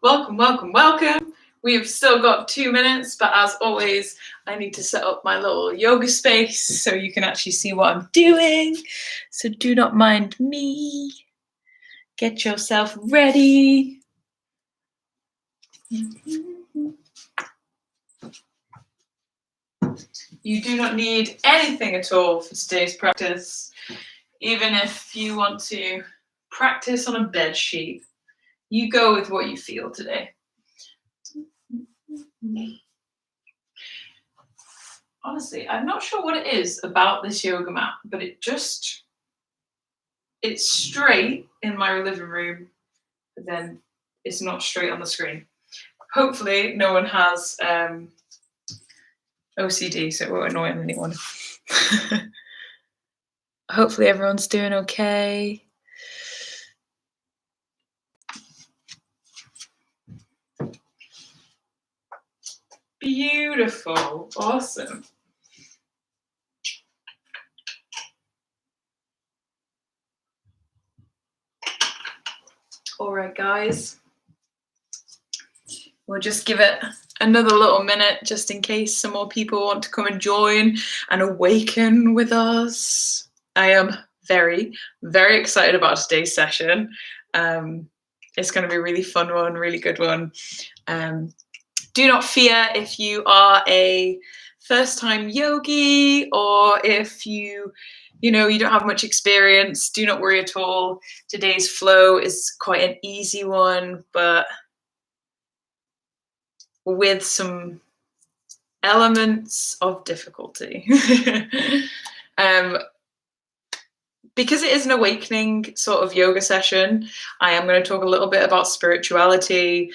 Welcome, welcome, welcome. We have still got 2 minutes, but as always, I need to set up my little yoga space so you can actually see what I'm doing. So do not mind me. Get yourself ready. You do not need anything at all for today's practice, even if you want to practice on a bed sheet. You go with what you feel today. Honestly, I'm not sure what it is about this yoga mat, but it's straight in my living room, but then it's not straight on the screen. Hopefully no one has OCD, so it won't annoy anyone. Hopefully everyone's doing okay. Beautiful, awesome. All right, guys. We'll just give it another little minute just in case some more people want to come and join and awaken with us. I am very, very excited about today's session. It's going to be a really fun one, really good one. Do not fear if you are a first-time yogi or if you don't have much experience. Do not worry at all. Today's flow is quite an easy one, but with some elements of difficulty. Because it is an awakening sort of yoga session, I am going to talk a little bit about spirituality.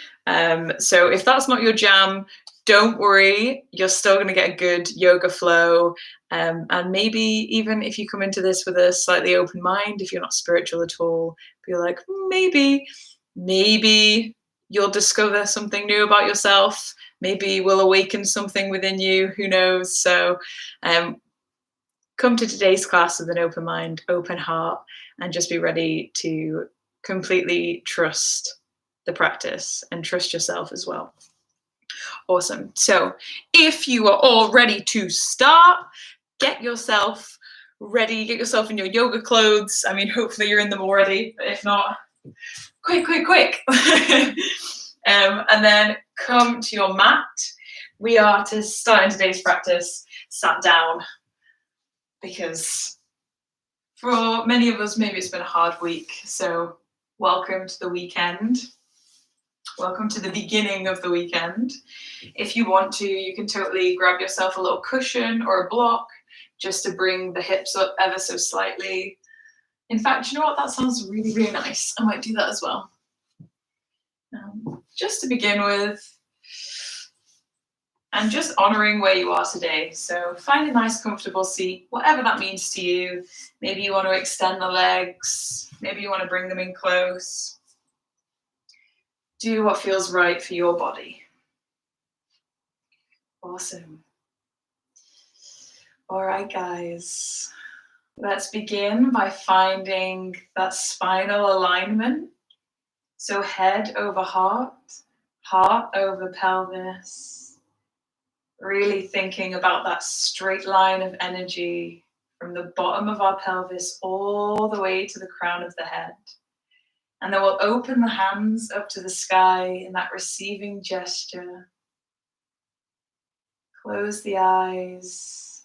So if that's not your jam, don't worry, you're still going to get a good yoga flow. And maybe even if you come into this with a slightly open mind, if you're not spiritual at all, be like, maybe you'll discover something new about yourself. Maybe we'll awaken something within you, who knows? So come to today's class with an open mind, open heart, and just be ready to completely trust the practice and trust yourself as well. Awesome. So if you are all ready to start, get yourself ready, get yourself in your yoga clothes. I mean, hopefully you're in them already, but if not, quick. And then come to your mat. We are to start in today's practice sat down, because for many of us, maybe it's been a hard week. So welcome to the weekend. Welcome to the beginning of the weekend. If you want to, you can totally grab yourself a little cushion or a block just to bring the hips up ever so slightly. In fact, you know what? That sounds really, really nice. I might do that as well. Just to begin with, and just honoring where you are today. So find a nice comfortable seat, whatever that means to you. Maybe you want to extend the legs. Maybe you want to bring them in close. Do what feels right for your body. Awesome. All right, guys. Let's begin by finding that spinal alignment. So head over heart, heart over pelvis. Really thinking about that straight line of energy from the bottom of our pelvis all the way to the crown of the head. And then we'll open the hands up to the sky in that receiving gesture. Close the eyes.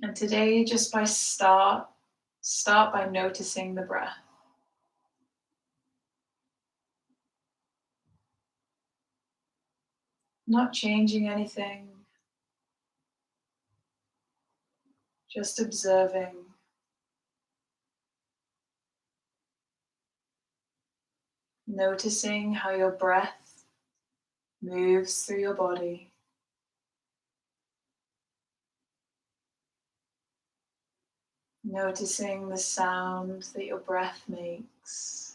And today, just by start by noticing the breath. Not changing anything. Just observing. Noticing how your breath moves through your body. Noticing the sound that your breath makes.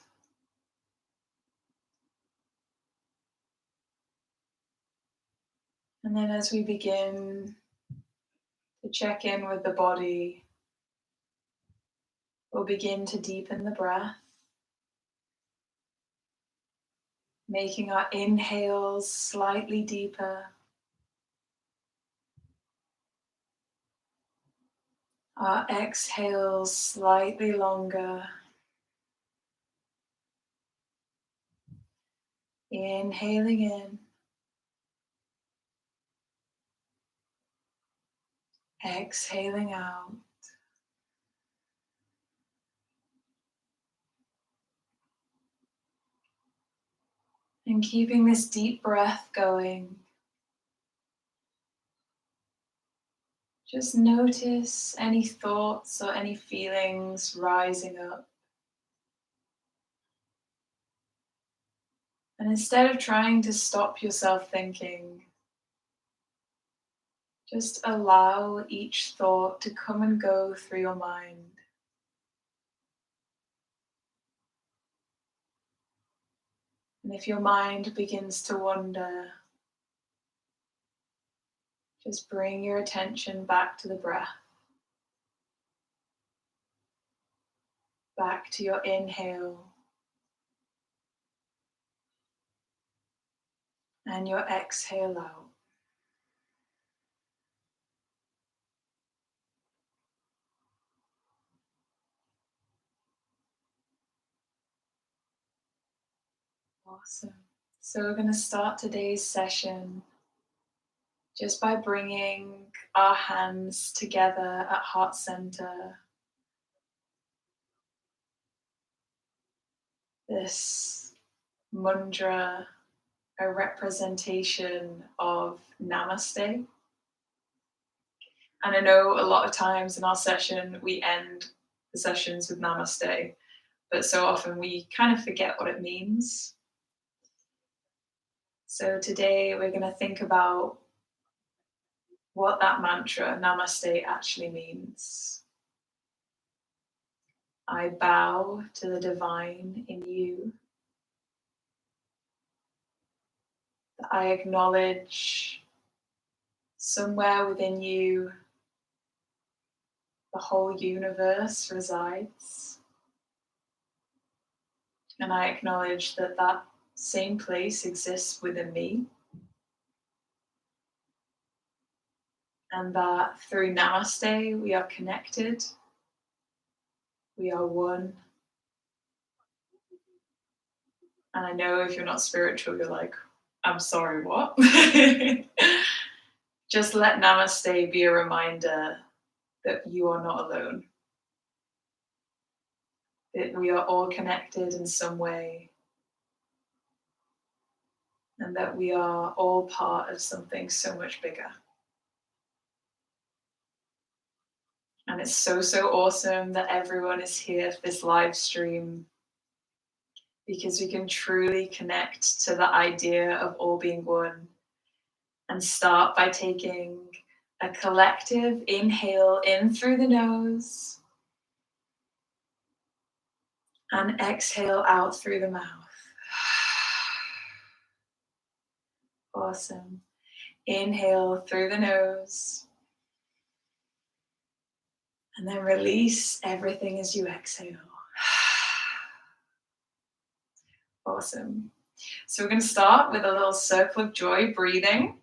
And then as we begin to check in with the body, we'll begin to deepen the breath. making our inhales slightly deeper, our exhales slightly longer. Inhaling in, exhaling out. And keeping this deep breath going, just notice any thoughts or any feelings rising up. And instead of trying to stop yourself thinking, just allow each thought to come and go through your mind. And if your mind begins to wander, just bring your attention back to the breath, back to your inhale and your exhale out. Awesome. So we're going to start today's session just by bringing our hands together at heart center. This mudra, a representation of Namaste. And I know a lot of times in our session, we end the sessions with Namaste, but so often we kind of forget what it means. So today we're going to think about what that mantra, Namaste, actually means. I bow to the divine in you. I acknowledge somewhere within you the whole universe resides. And I acknowledge that that same place exists within me. And that through Namaste, we are connected. We are one. And I know if you're not spiritual, you're like, I'm sorry, what? Just let Namaste be a reminder that you are not alone. That we are all connected in some way. And that we are all part of something so much bigger. And it's so, so awesome that everyone is here for this live stream, because we can truly connect to the idea of all being one, and start by taking a collective inhale in through the nose and exhale out through the mouth. Awesome. Inhale through the nose and then release everything as you exhale. Awesome. So we're going to start with a little circle of joy breathing.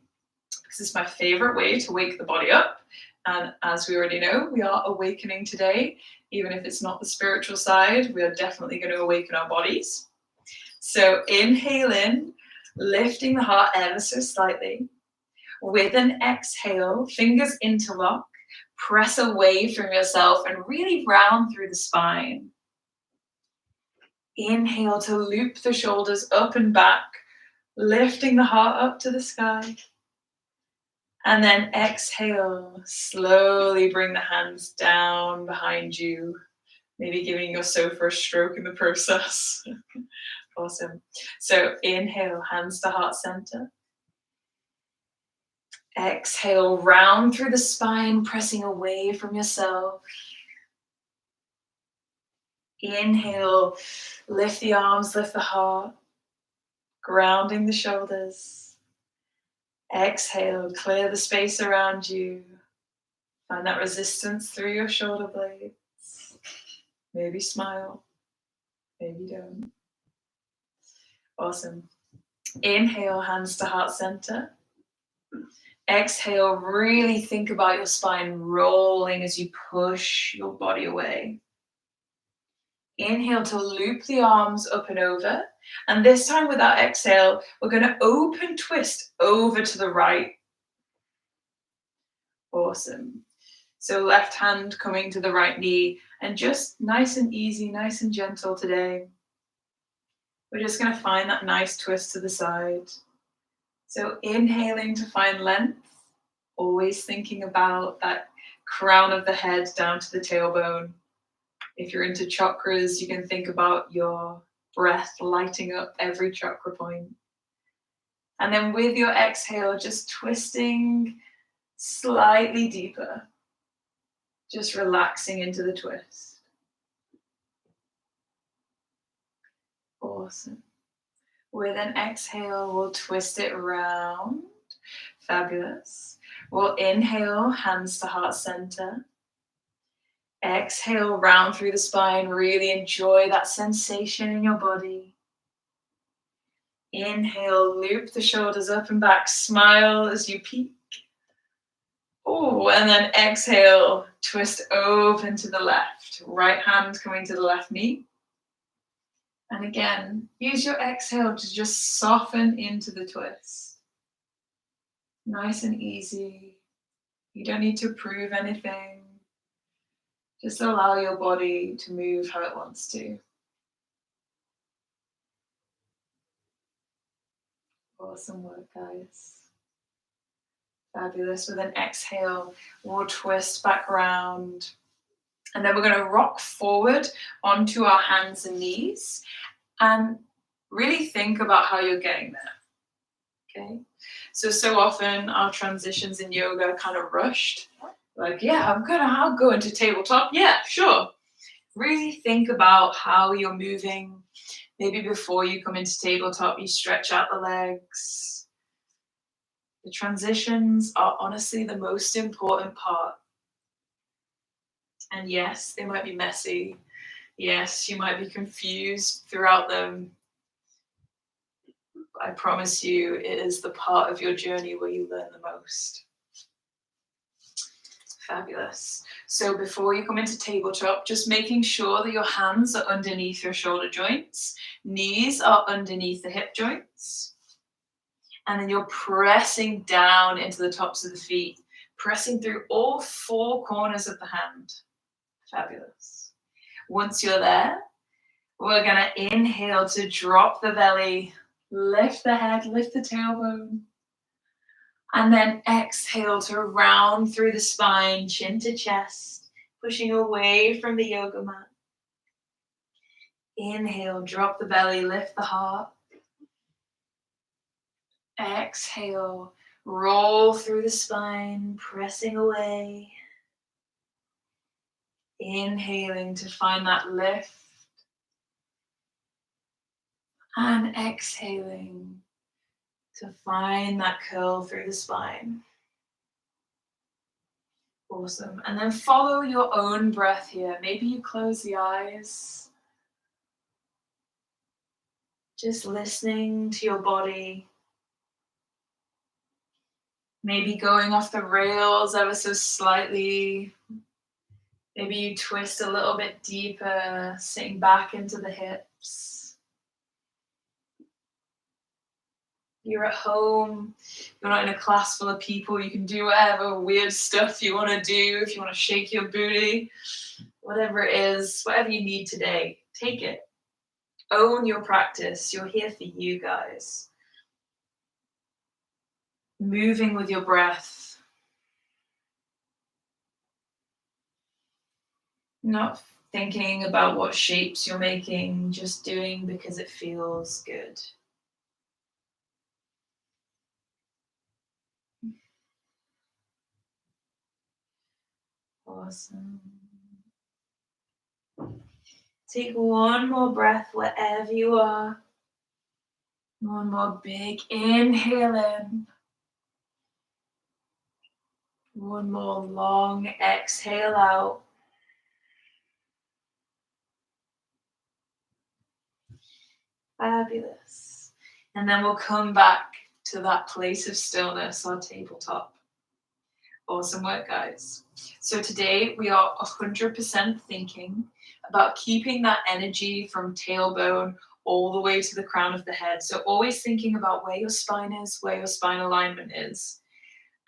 This is my favorite way to wake the body up. And as we already know, we are awakening today. Even if it's not the spiritual side, we are definitely going to awaken our bodies. So inhale in, lifting the heart ever so slightly. With an exhale, fingers interlock, press away from yourself and really round through the spine. Inhale to loop the shoulders up and back, lifting the heart up to the sky. And then exhale, slowly bring the hands down behind you, maybe giving your sofa a stroke in the process. Awesome. So inhale, hands to heart center. Exhale, round through the spine, pressing away from yourself. Inhale, lift the arms, lift the heart, grounding the shoulders. Exhale, clear the space around you. Find that resistance through your shoulder blades. Maybe smile, maybe don't. Awesome. Inhale, hands to heart center. Exhale, really think about your spine rolling as you push your body away. Inhale to loop the arms up and over. And this time with our exhale, we're going to open twist over to the right. Awesome. So left hand coming to the right knee, and just nice and easy, nice and gentle today. We're just going to find that nice twist to the side. So inhaling to find length, always thinking about that crown of the head down to the tailbone. If you're into chakras, you can think about your breath lighting up every chakra point. And then with your exhale, just twisting slightly deeper. Just relaxing into the twist. Awesome. With an exhale, we'll twist it around. Fabulous. We'll inhale, hands to heart center. Exhale, round through the spine. Really enjoy that sensation in your body. Inhale, loop the shoulders up and back. Smile as you peak. Oh, and then exhale, twist open to the left. Right hand coming to the left knee. And again, use your exhale to just soften into the twist. Nice and easy. You don't need to prove anything. Just allow your body to move how it wants to. Awesome work, guys. Fabulous. With an exhale, we'll twist back around. And then we're going to rock forward onto our hands and knees and really think about how you're getting there. Okay? So often our transitions in yoga are kind of rushed. Like, yeah, I'll go into tabletop. Yeah, sure. Really think about how you're moving. Maybe before you come into tabletop, you stretch out the legs. The transitions are honestly the most important part. And yes, they might be messy. Yes, you might be confused throughout them. I promise you, it is the part of your journey where you learn the most. Fabulous. So before you come into tabletop, just making sure that your hands are underneath your shoulder joints, knees are underneath the hip joints, and then you're pressing down into the tops of the feet, pressing through all four corners of the hand. Fabulous. Once you're there, we're going to inhale to drop the belly, lift the head, lift the tailbone. And then exhale to round through the spine, chin to chest, pushing away from the yoga mat. Inhale, drop the belly, lift the heart. Exhale, roll through the spine, pressing away. Inhaling to find that lift. And exhaling to find that curl through the spine. Awesome. And then follow your own breath here. Maybe you close the eyes. Just listening to your body. Maybe going off the rails ever so slightly. Maybe you twist a little bit deeper, sitting back into the hips. You're at home, you're not in a class full of people, you can do whatever weird stuff you want to do. If you want to shake your booty, whatever it is, whatever you need today, take it. Own your practice. You're here for you guys. Moving with your breath. Not thinking about what shapes you're making, just doing because it feels good. Awesome. Take one more breath wherever you are. One more big inhale in. One more long exhale out. Fabulous. And then we'll come back to that place of stillness, our tabletop. Awesome work, guys. So today we are 100% thinking about keeping that energy from tailbone all the way to the crown of the head. So always thinking about where your spine is, where your spine alignment is,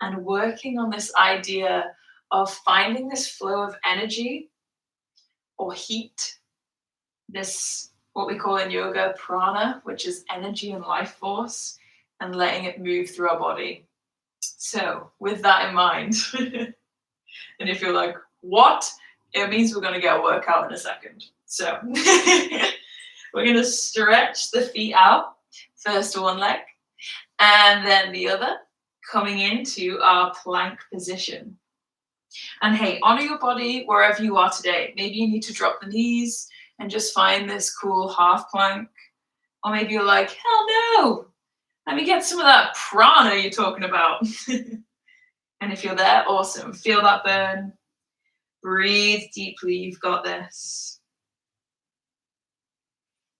and working on this idea of finding this flow of energy or heat, this, what we call in yoga, prana, which is energy and life force, and letting it move through our body. So with that in mind, and if you're like, what? It means we're going to get a workout in a second. So we're going to stretch the feet out, first one leg, and then the other, coming into our plank position. And hey, honor your body wherever you are today. Maybe you need to drop the knees and just find this cool half plank. Or maybe you're like, hell no, let me get some of that prana you're talking about. And if you're there, awesome. Feel that burn. Breathe deeply. You've got this.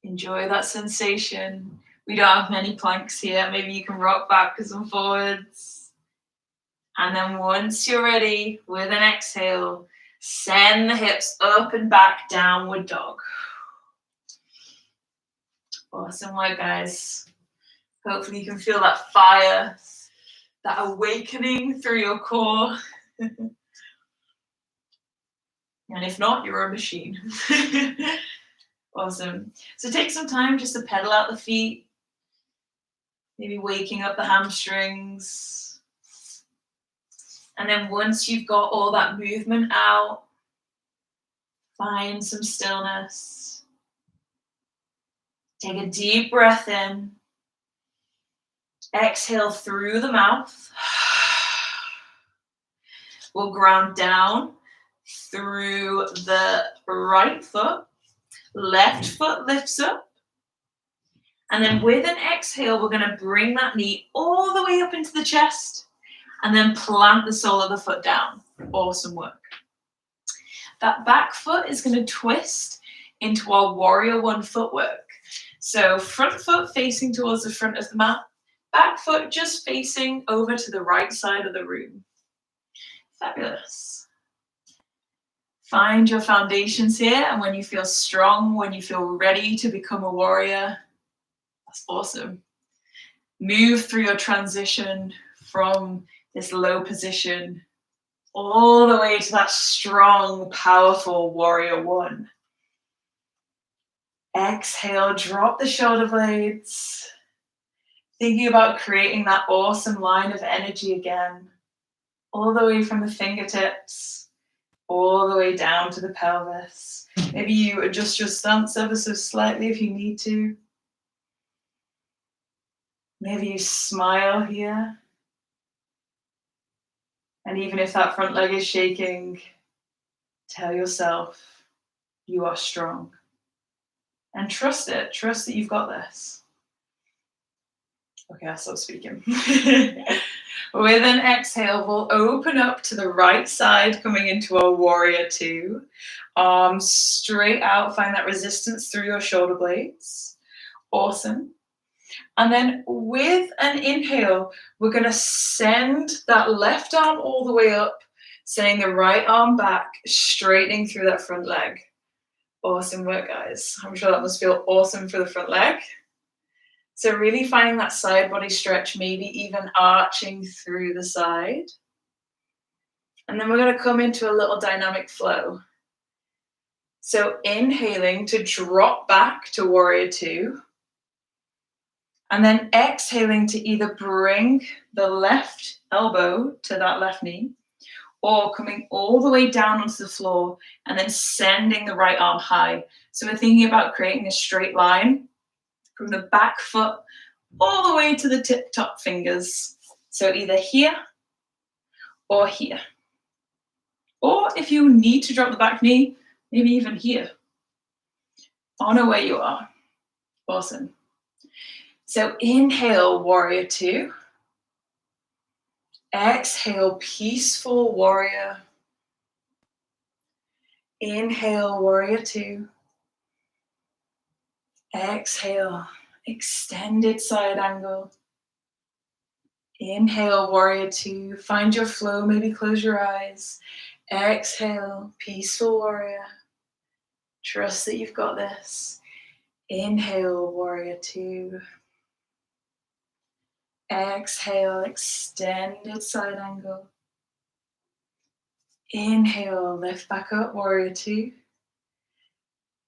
Enjoy that sensation. We don't have many planks here. Maybe you can rock backwards and forwards. And then once you're ready, with an exhale, send the hips up and back, downward dog. Awesome work, guys. Hopefully you can feel that fire, that awakening through your core. And if not, you're a machine. Awesome. So take some time just to pedal out the feet, maybe waking up the hamstrings. And then once you've got all that movement out, find some stillness. Take a deep breath in. Exhale through the mouth. We'll ground down through the right foot. Left foot lifts up. And then with an exhale, we're going to bring that knee all the way up into the chest and then plant the sole of the foot down. Awesome work. That back foot is going to twist into our warrior one footwork. So front foot facing towards the front of the mat. Back foot just facing over to the right side of the room. Fabulous. Find your foundations here, and when you feel strong, when you feel ready to become a warrior, that's awesome. Move through your transition from this low position all the way to that strong, powerful warrior one. Exhale, drop the shoulder blades. Thinking about creating that awesome line of energy again, all the way from the fingertips, all the way down to the pelvis. Maybe you adjust your stance ever so slightly if you need to. Maybe you smile here. And even if that front leg is shaking, tell yourself you are strong. And trust it. Trust that you've got this. Okay, I'll stop speaking. With an exhale, we'll open up to the right side, coming into our warrior two. Arms straight out, find that resistance through your shoulder blades. Awesome. And then with an inhale, we're going to send that left arm all the way up, sending the right arm back, straightening through that front leg. Awesome work, guys. I'm sure that must feel awesome for the front leg. So really finding that side body stretch, maybe even arching through the side. And then we're going to come into a little dynamic flow. So inhaling to drop back to warrior two. And then exhaling to either bring the left elbow to that left knee or coming all the way down onto the floor and then sending the right arm high. So we're thinking about creating a straight line from the back foot all the way to the tip top fingers. So either here or here. Or if you need to drop the back knee, maybe even here. Honor where you are. Awesome. So inhale, warrior two. Exhale, peaceful warrior. Inhale, warrior two. Exhale, Extended side angle. Inhale, warrior two. Find your flow, maybe close your eyes. Exhale, peaceful warrior. Trust that you've got this. Inhale, warrior two. Exhale, extended side angle. Inhale, lift back up, warrior two.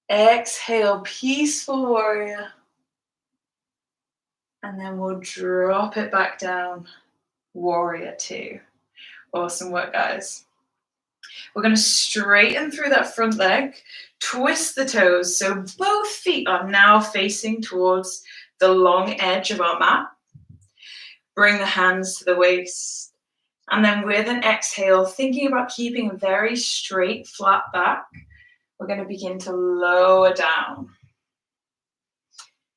Exhale, peaceful warrior. And then we'll drop it back down, warrior two. Awesome work, guys. We're going to straighten through that front leg, twist the toes. So both feet are now facing towards the long edge of our mat. Bring the hands to the waist. And then with an exhale, thinking about keeping a very straight, flat back, we're going to begin to lower down.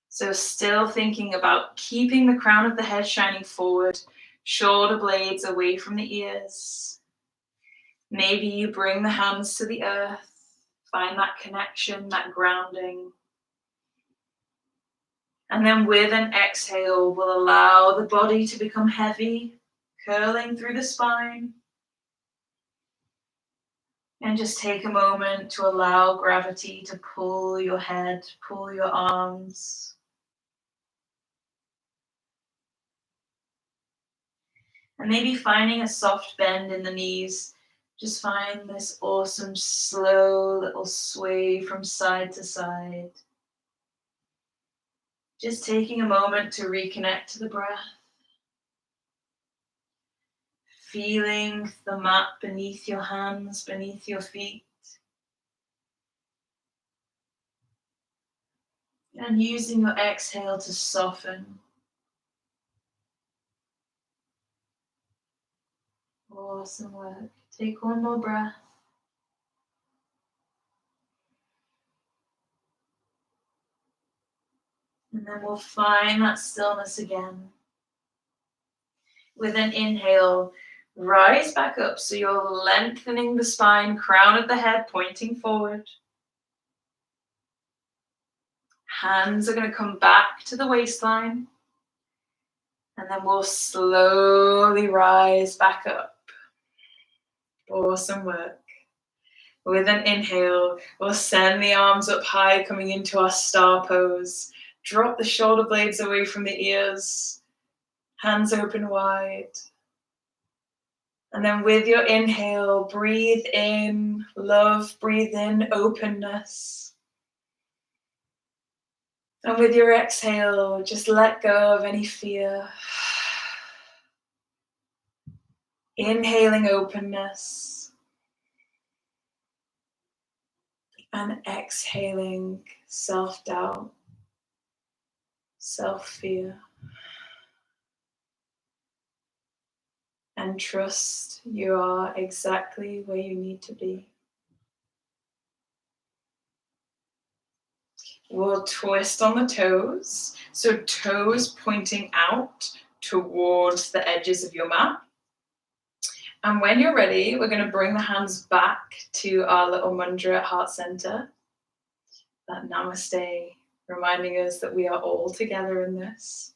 So still thinking about keeping the crown of the head shining forward, shoulder blades away from the ears. Maybe you bring the hands to the earth, find that connection, that grounding. And then with an exhale, we'll allow the body to become heavy, curling through the spine. And just take a moment to allow gravity to pull your head, pull your arms. And maybe finding a soft bend in the knees. Just find this awesome, slow little sway from side to side. Just taking a moment to reconnect to the breath. Feeling the mat beneath your hands, beneath your feet. And using your exhale to soften. Awesome work. Take one more breath. And then we'll find that stillness again. With an inhale, rise back up so you're lengthening the spine, crown of the head pointing forward. Hands are going to come back to the waistline. And then we'll slowly rise back up. Awesome work. With an inhale, we'll send the arms up high, coming into our star pose. Drop the shoulder blades away from the ears. Hands open wide. And then with your inhale, breathe in love, breathe in openness. And with your exhale, just let go of any fear. Inhaling openness. And exhaling self-doubt, self-fear. And trust you are exactly where you need to be. We'll twist on the toes. So toes pointing out towards the edges of your mat. And when you're ready, we're going to bring the hands back to our little mudra at heart center. That Namaste, reminding us that we are all together in this.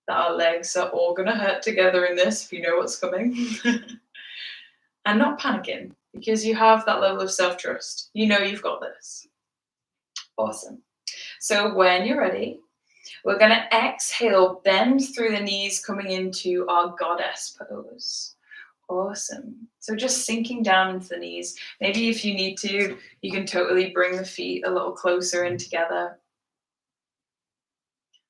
That our legs are all going to hurt together in this if you know what's coming. And not panicking, because you have that level of self-trust. You know you've got this. Awesome. So when you're ready, we're going to exhale, bend through the knees, coming into our goddess pose. Awesome. So just sinking down into the knees. Maybe if you need to, you can totally bring the feet a little closer in together.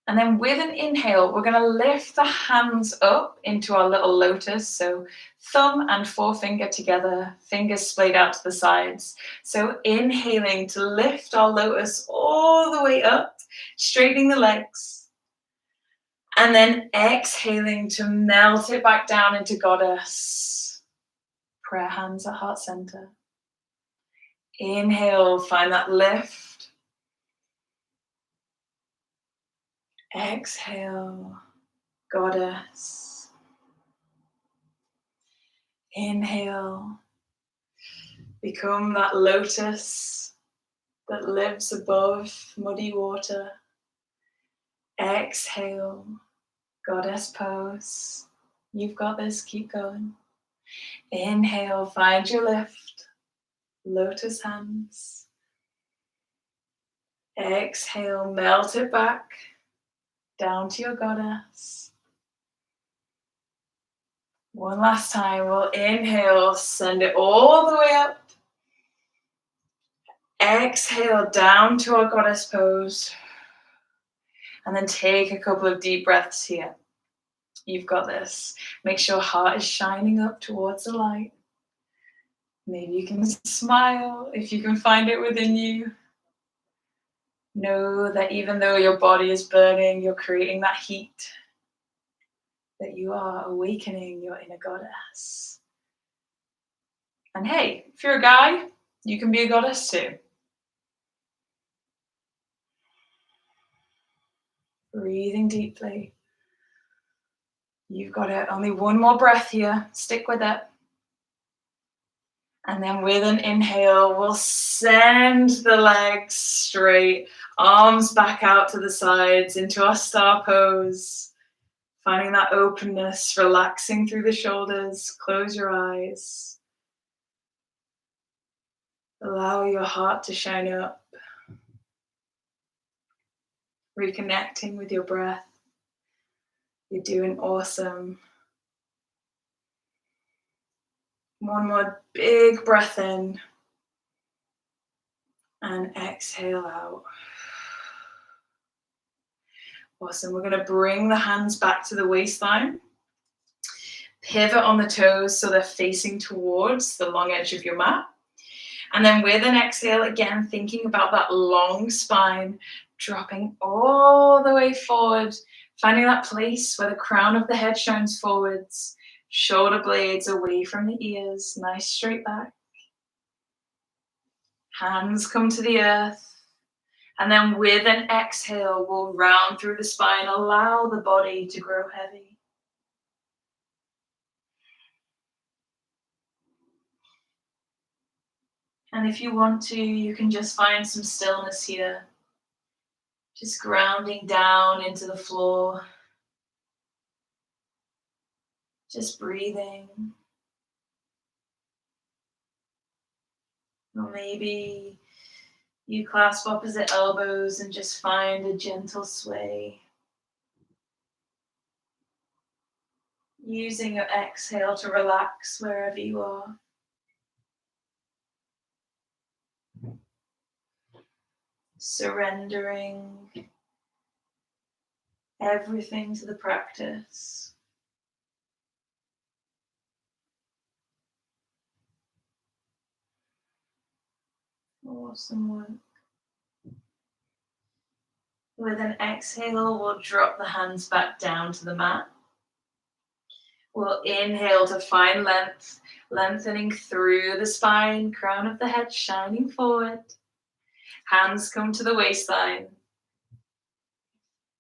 And then with an inhale, we're going to lift the hands up into our little lotus. So thumb and forefinger together, fingers splayed out to the sides. So inhaling to lift our lotus all the way up, straightening the legs. And then exhaling to melt it back down into goddess. Prayer hands at heart center. Inhale, find that lift. Exhale, goddess. Inhale, become that lotus that lives above muddy water. Exhale, goddess pose. You've got this, keep going. Inhale, find your lift, lotus hands. Exhale, melt it back down to your goddess. One last time, we'll inhale, send it all the way up. Exhale, down to our goddess pose. And then take a couple of deep breaths here. You've got this. Make sure heart is shining up towards the light. Maybe you can smile if you can find it within you. Know that even though your body is burning, you're creating that heat, that you are awakening your inner goddess. And hey, if you're a guy, you can be a goddess too. Breathing deeply. You've got it. Only one more breath here. Stick with it. And then with an inhale, we'll send the legs straight, arms back out to the sides into our star pose. Finding that openness, relaxing through the shoulders. Close your eyes. Allow your heart to shine up. Reconnecting with your breath. You're doing awesome. One more big breath in. And exhale out. Awesome. We're going to bring the hands back to the waistline. Pivot on the toes so they're facing towards the long edge of your mat. And then with an exhale, again, thinking about that long spine, dropping all the way forward, finding that place where the crown of the head shines forwards, shoulder blades away from the ears, nice straight back. Hands come to the earth. And then with an exhale, we'll round through the spine, allow the body to grow heavy. And if you want to, you can just find some stillness here. Just grounding down into the floor. Just breathing. Or maybe you clasp opposite elbows and just find a gentle sway. Using your exhale to relax wherever you are. Surrendering everything to the practice. Awesome work. With an exhale, we'll drop the hands back down to the mat. We'll inhale to find length, lengthening through the spine, crown of the head shining forward. Hands come to the waistline.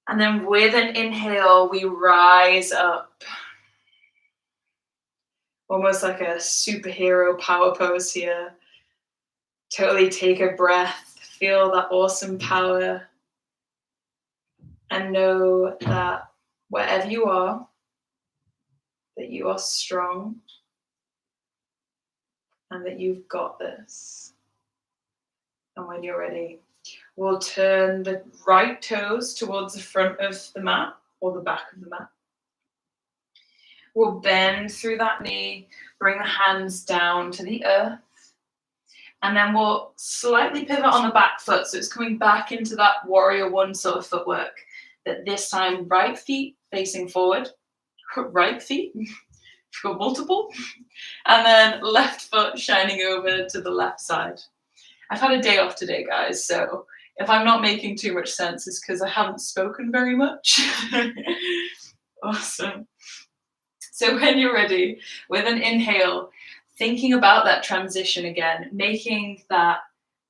And then with an inhale, we rise up. Almost like a superhero power pose here. Totally take a breath, feel that awesome power. And know that wherever you are, that you are strong and that you've got this. And when you're ready, we'll turn the right toes towards the front of the mat or the back of the mat. We'll bend through that knee, bring the hands down to the earth. And then we'll slightly pivot on the back foot. So it's coming back into that warrior one sort of footwork. That this time, right feet facing forward, right feet, we've got multiple, and then left foot shining over to the left side. I've had a day off today, guys, so if I'm not making too much sense, it's because I haven't spoken very much. Awesome. So when you're ready, with an inhale, thinking about that transition again, making that,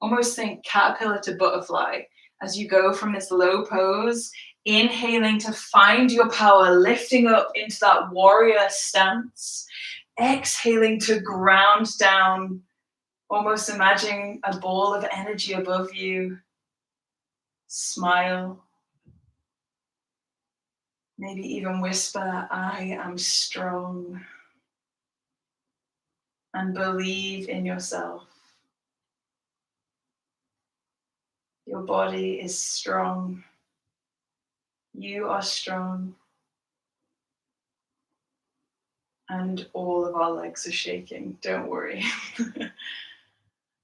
almost think caterpillar to butterfly, as you go from this low pose, inhaling to find your power, lifting up into that warrior stance, exhaling to ground down, almost imagining a ball of energy above you. Smile. Maybe even whisper, I am strong. And believe in yourself. Your body is strong. You are strong. And all of our legs are shaking. Don't worry.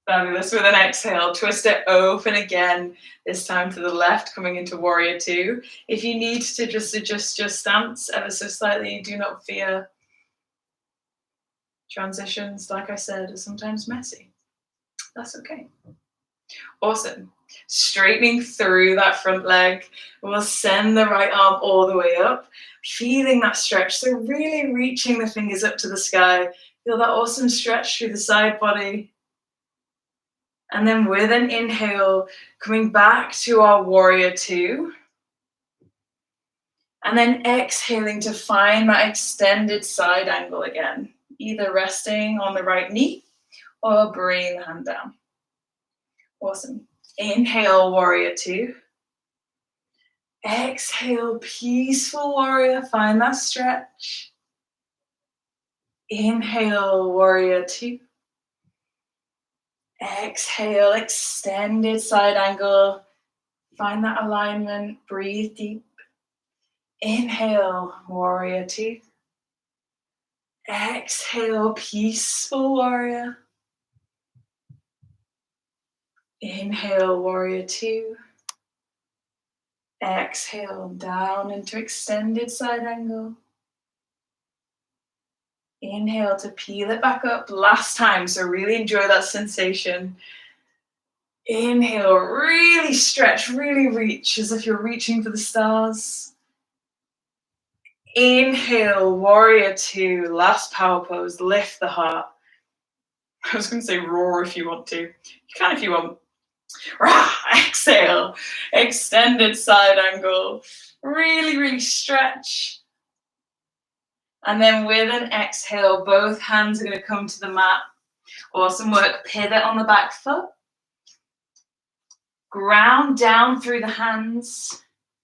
Fabulous. With an exhale, twist it open again, this time to the left, coming into warrior two. If you need to just adjust your stance ever so slightly, do not fear. Transitions, like I said, are sometimes messy. That's okay. Awesome. Straightening through that front leg. We'll send the right arm all the way up, feeling that stretch. So really reaching the fingers up to the sky. Feel that awesome stretch through the side body. And then with an inhale, coming back to our warrior two. And then exhaling to find that extended side angle again, either resting on the right knee or bringing the hand down. Awesome. Inhale, warrior two. Exhale, peaceful warrior. Find that stretch. Inhale, warrior two. Exhale, extended side angle. Find that alignment. Breathe deep. Inhale, warrior two. Exhale, peaceful warrior. Inhale, warrior two. Exhale, down into extended side angle. Inhale to peel it back up. Last time, so really enjoy that sensation. Inhale, really stretch, really reach as if you're reaching for the stars. Inhale, warrior two, last power pose, lift the heart. I was going to say roar if you want to. You can if you want. Exhale, extended side angle. Really, really stretch. And then with an exhale, both hands are going to come to the mat. Awesome work. Pivot on the back foot. Ground down through the hands.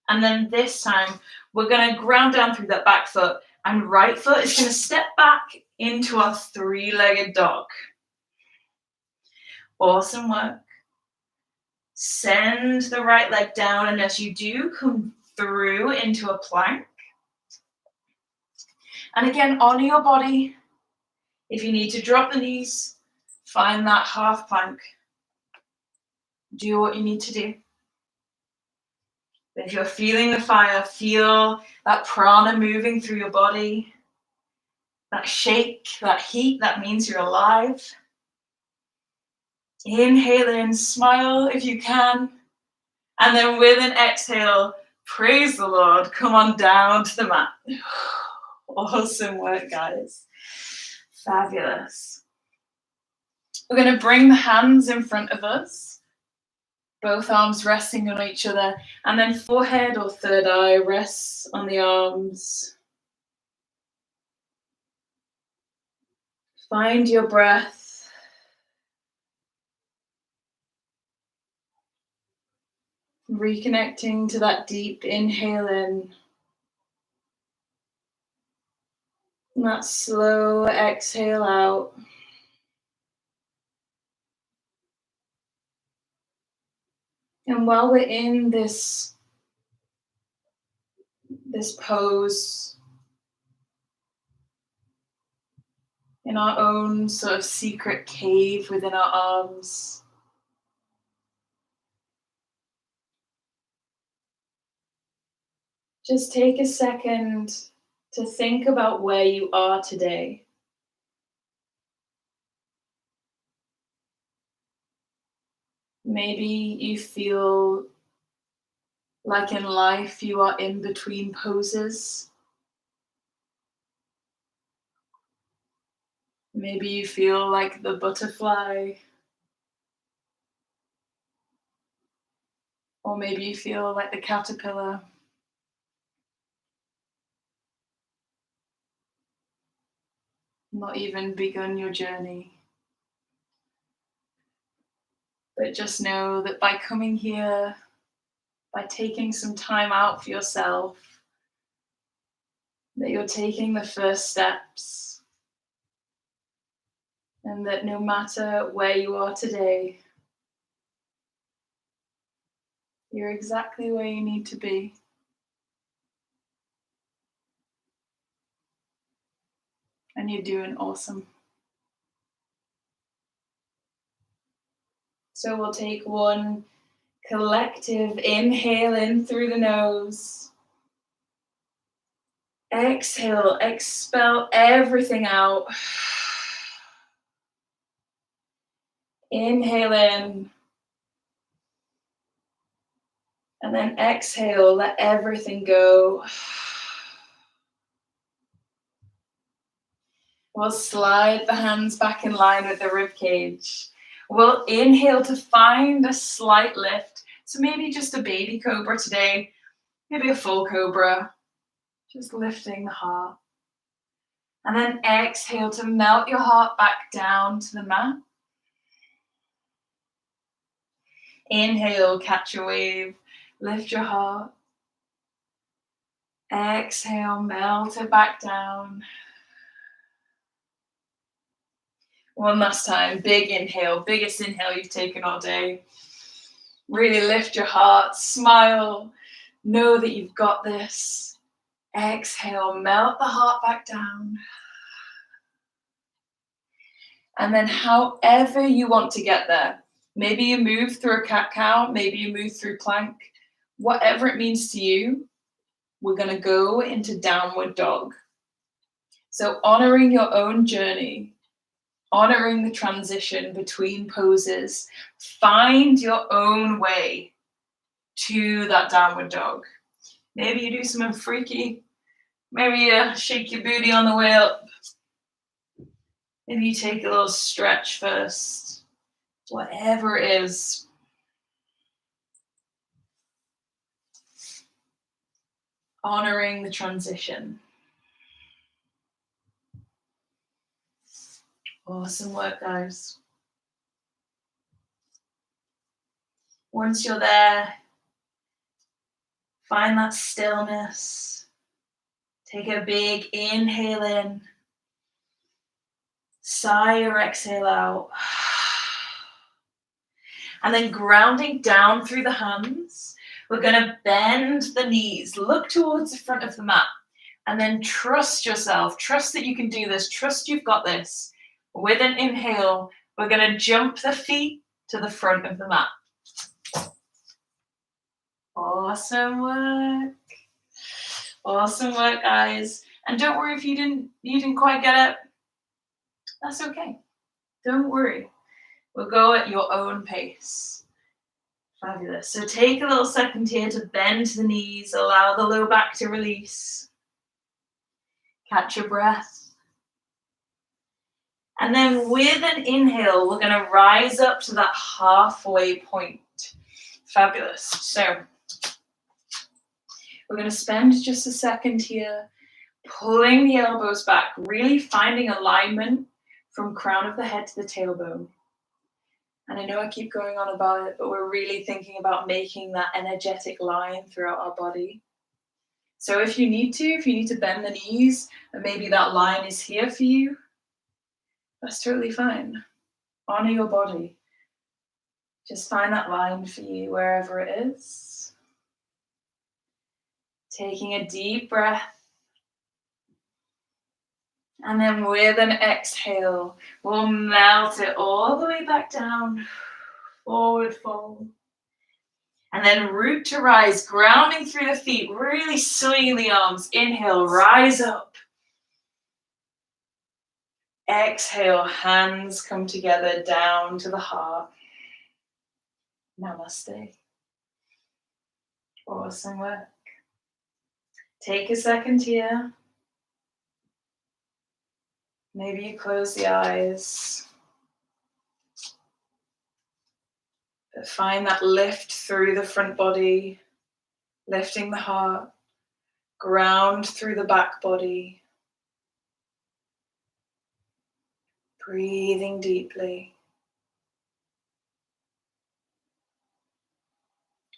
And then this time, we're going to ground down through that back foot. And right foot is going to step back into our three-legged dog. Awesome work. Send the right leg down. And as you do, come through into a plank. And again, honor your body. If you need to drop the knees, find that half plank. Do what you need to do. But if you're feeling the fire, feel that prana moving through your body. That shake, that heat, that means you're alive. Inhale in, smile if you can. And then with an exhale, praise the Lord, come on down to the mat. Awesome work, guys. Fabulous. We're going to bring the hands in front of us, both arms resting on each other, and then forehead or third eye rests on the arms. Find your breath. Reconnecting to that deep inhale in. And that slow exhale out. And while we're in this pose, in our own sort of secret cave within our arms, just take a second to think about where you are today. Maybe you feel like in life you are in between poses. Maybe you feel like the butterfly. Or maybe you feel like the caterpillar. Not even begun your journey. But just know that by coming here, by taking some time out for yourself, that you're taking the first steps, and that no matter where you are today, you're exactly where you need to be. And you're doing awesome. So we'll take one collective inhale in through the nose. Exhale, expel everything out. Inhale in. And then exhale, let everything go. We'll slide the hands back in line with the rib cage. We'll inhale to find a slight lift. So maybe just a baby cobra today, maybe a full cobra, just lifting the heart. And then exhale to melt your heart back down to the mat. Inhale, catch a wave, lift your heart. Exhale, melt it back down. One last time, big inhale, biggest inhale you've taken all day. Really lift your heart, smile, know that you've got this. Exhale, melt the heart back down. And then however you want to get there, maybe you move through a cat-cow, maybe you move through plank, whatever it means to you, we're going to go into downward dog. So honoring your own journey, honoring the transition between poses, find your own way to that downward dog. Maybe you do something freaky. Maybe you shake your booty on the way up. Maybe you take a little stretch first. Whatever it is. Honoring the transition. Awesome work, guys. Once you're there, find that stillness. Take a big inhale in. Sigh or exhale out. And then grounding down through the hands, we're going to bend the knees. Look towards the front of the mat. And then trust yourself. Trust that you can do this. Trust you've got this. With an inhale, we're going to jump the feet to the front of the mat. Awesome work. Awesome work, guys. And don't worry if you didn't quite get it. That's okay. Don't worry. We'll go at your own pace. Fabulous. So take a little second here to bend the knees, allow the low back to release. Catch your breath. And then with an inhale, we're going to rise up to that halfway point. Fabulous. So we're going to spend just a second here, pulling the elbows back, really finding alignment from crown of the head to the tailbone. And I know I keep going on about it, but we're really thinking about making that energetic line throughout our body. So if you need to bend the knees, and maybe that line is here for you, that's totally fine. Honor your body. Just find that line for you wherever it is. Taking a deep breath. And then with an exhale, we'll melt it all the way back down. Forward fold. And then root to rise, grounding through the feet, really swinging the arms. Inhale, rise up. Exhale, hands come together down to the heart. Namaste. Awesome work. Take a second here. Maybe you close the eyes. But find that lift through the front body, lifting the heart, ground through the back body. Breathing deeply.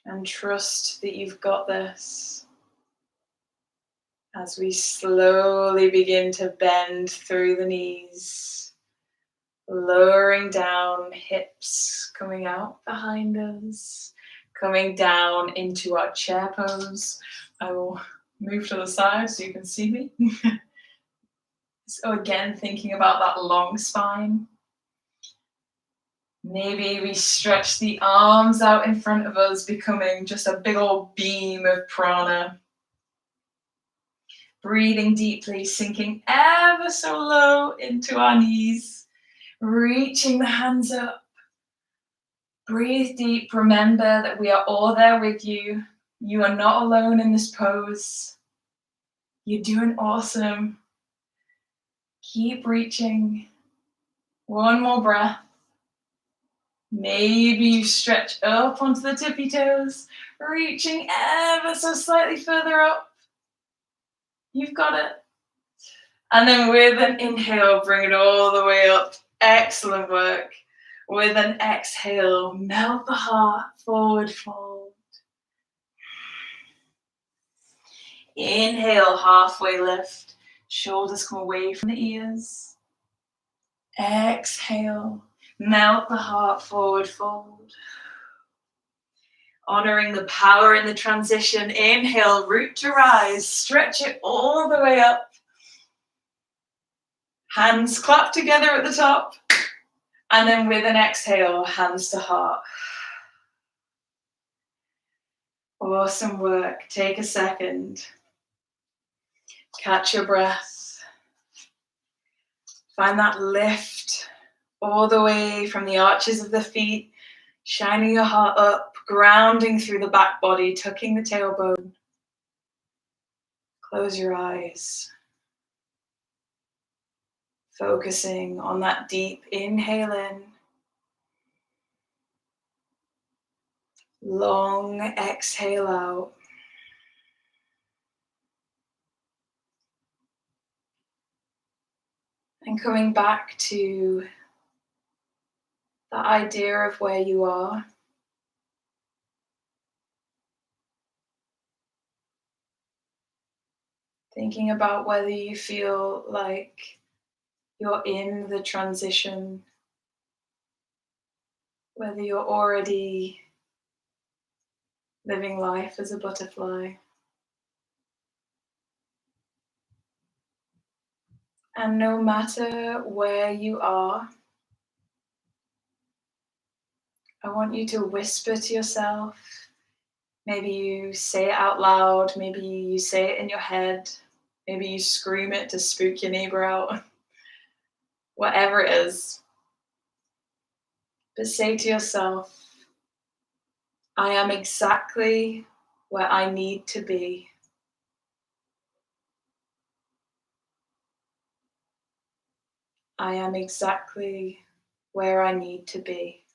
And trust that you've got this. as we slowly begin to bend through the knees, lowering down, hips coming out behind us, coming down into our chair pose. I will move to the side so you can see me. So again, thinking about that long spine. Maybe we stretch the arms out in front of us, becoming just a big old beam of prana. Breathing deeply, sinking ever so low into our knees, reaching the hands up. Breathe deep. Remember that we are all there with you. You are not alone in this pose. You're doing awesome. Keep reaching. One more breath. Maybe you stretch up onto the tippy toes, reaching ever so slightly further up. You've got it. And then with an inhale, bring it all the way up. Excellent work. With an exhale, melt the heart, forward fold. Inhale, halfway lift. Shoulders come away from the ears. Exhale, melt the heart, forward fold. Honoring the power in the transition. Inhale, root to rise. Stretch it all the way up. Hands clap together at the top. And then with an exhale, hands to heart. Awesome work. Take a second. Catch your breath. Find that lift all the way from the arches of the feet, shining your heart up, grounding through the back body, tucking the tailbone. Close your eyes. Focusing on that deep inhale in. Long exhale out. And coming back to that idea of where you are. Thinking about whether you feel like you're in the transition, whether you're already living life as a butterfly. And no matter where you are, I want you to whisper to yourself. Maybe you say it out loud, maybe you say it in your head, maybe you scream it to spook your neighbor out. Whatever it is. But say to yourself, I am exactly where I need to be. I am exactly where I need to be.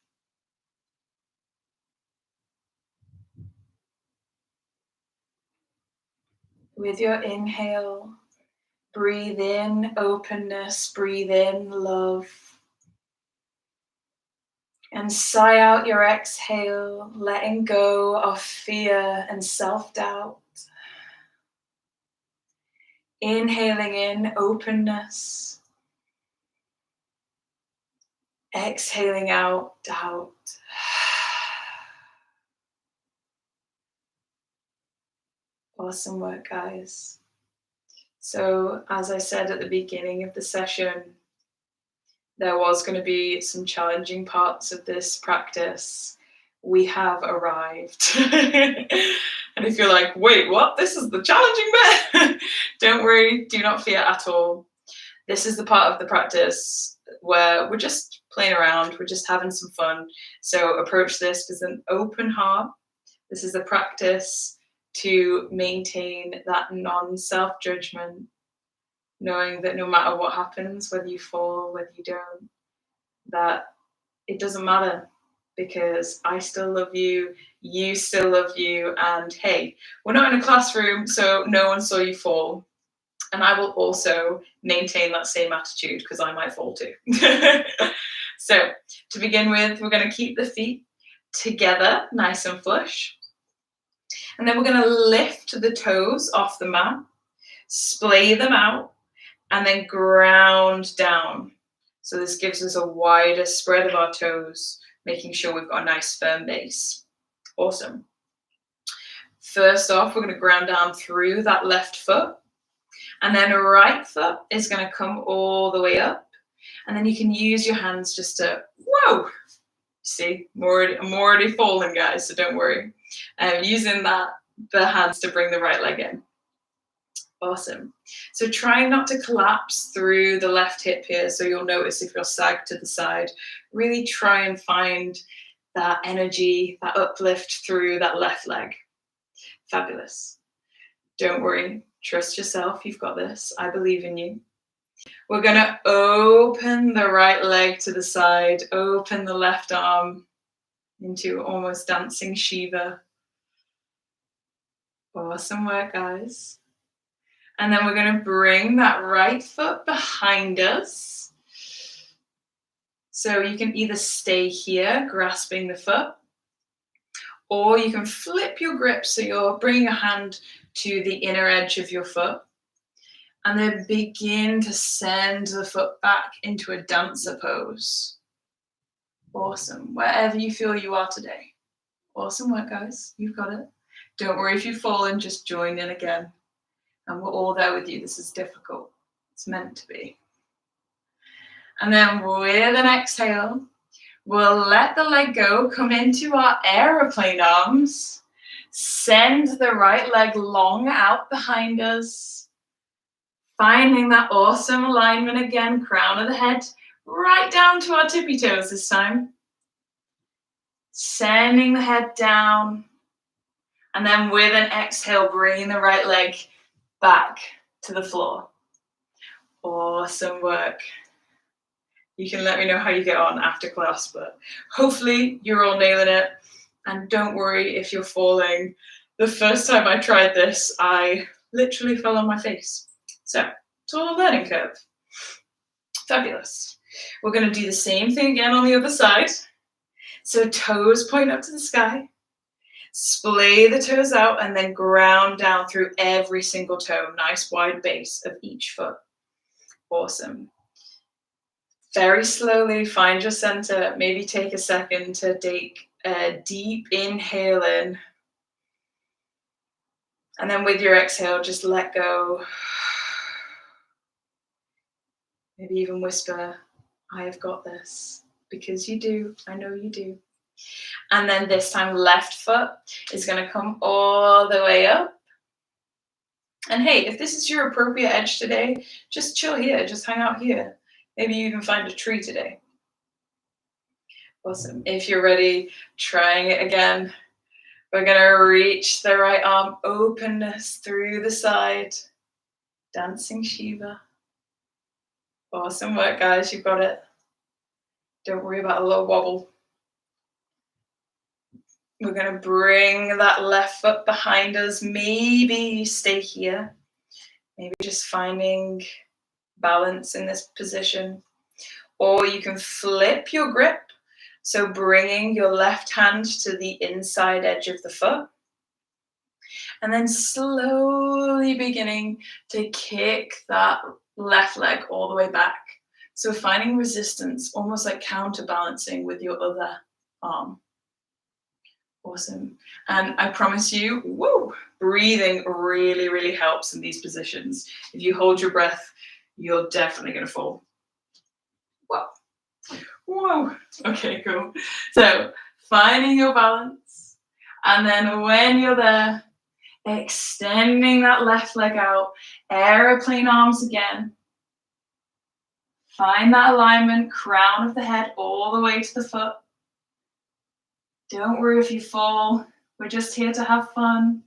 With your inhale, breathe in openness, breathe in love. And sigh out your exhale, letting go of fear and self-doubt. Inhaling in openness. Exhaling out doubt. Awesome work, guys. So, as I said at the beginning of the session, there was going to be some challenging parts of this practice. We have arrived. And if you're like, wait, what? This is the challenging bit? Don't worry, do not fear at all. This is the part of the practice where we're just playing around, we're just having some fun. So approach this with an open heart. This is a practice to maintain that non-self-judgment, knowing that no matter what happens, whether you fall, whether you don't, that it doesn't matter, because I still love you, you still love you, and hey, we're not in a classroom, so no one saw you fall. And I will also maintain that same attitude because I might fall too. So to begin with, we're going to keep the feet together, nice and flush. And then we're going to lift the toes off the mat. Splay them out and then ground down. So this gives us a wider spread of our toes, making sure we've got a nice firm base. Awesome. First off, we're going to ground down through that left foot, and then right foot is going to come all the way up, and then you can use your hands just to, whoa, see, I'm already falling, guys, so don't worry. Using the hands to bring the right leg in. Awesome. So try not to collapse through the left hip here, so you'll notice if you're sagged to the side. Really try and find that energy, that uplift through that left leg. Fabulous. Don't worry. Trust yourself. You've got this. I believe in you. We're going to open the right leg to the side, open the left arm into almost dancing Shiva. Awesome work, guys. And then we're going to bring that right foot behind us. So you can either stay here, grasping the foot, or you can flip your grip so you're bringing a hand to the inner edge of your foot. And then begin to send the foot back into a dancer pose. Awesome. Wherever you feel you are today. Awesome work, guys. You've got it. Don't worry if you've fallen, just join in again. And we're all there with you. This is difficult. It's meant to be. And then with an exhale, we'll let the leg go, come into our aeroplane arms. Send the right leg long out behind us. Finding that awesome alignment again, crown of the head, right down to our tippy toes this time. Sending the head down. And then with an exhale, bringing the right leg back to the floor. Awesome work. You can let me know how you get on after class, but hopefully you're all nailing it. And don't worry if you're falling. The first time I tried this, I literally fell on my face. So it's all a learning curve. Fabulous. We're going to do the same thing again on the other side. So toes point up to the sky. Splay the toes out and then ground down through every single toe. Nice wide base of each foot. Awesome. Very slowly find your center. Maybe take a second to take a deep inhale in. And then with your exhale, just let go. Maybe even whisper, I have got this. Because you do. I know you do. And then this time, left foot is going to come all the way up. And hey, if this is your appropriate edge today, just chill here. Just hang out here. Maybe you even find a tree today. Awesome. If you're ready, trying it again. We're going to reach the right arm, openness through the side. Dancing Shiva. Awesome work, guys. You've got it. Don't worry about a little wobble. We're going to bring that left foot behind us. Maybe you stay here. Maybe just finding balance in this position. Or you can flip your grip. So bringing your left hand to the inside edge of the foot. And then slowly beginning to kick that left leg all the way back. So finding resistance, almost like counterbalancing with your other arm. Awesome. And I promise you, breathing really, really helps in these positions. If you hold your breath, you're definitely going to fall. Whoa. Okay, cool. So finding your balance. And then when you're there, extending that left leg out, aeroplane arms again. Find that alignment, crown of the head all the way to the foot. Don't worry if you fall. We're just here to have fun.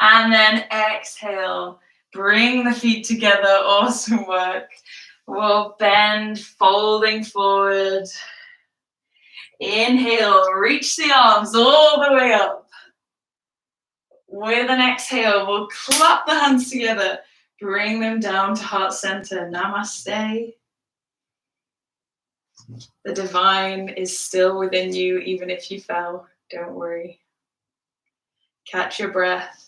And then exhale. Bring the feet together. Awesome work. We'll bend, folding forward. Inhale, reach the arms all the way up. With an exhale, we'll clap the hands together. Bring them down to heart center. Namaste. The divine is still within you, even if you fell. Don't worry. Catch your breath.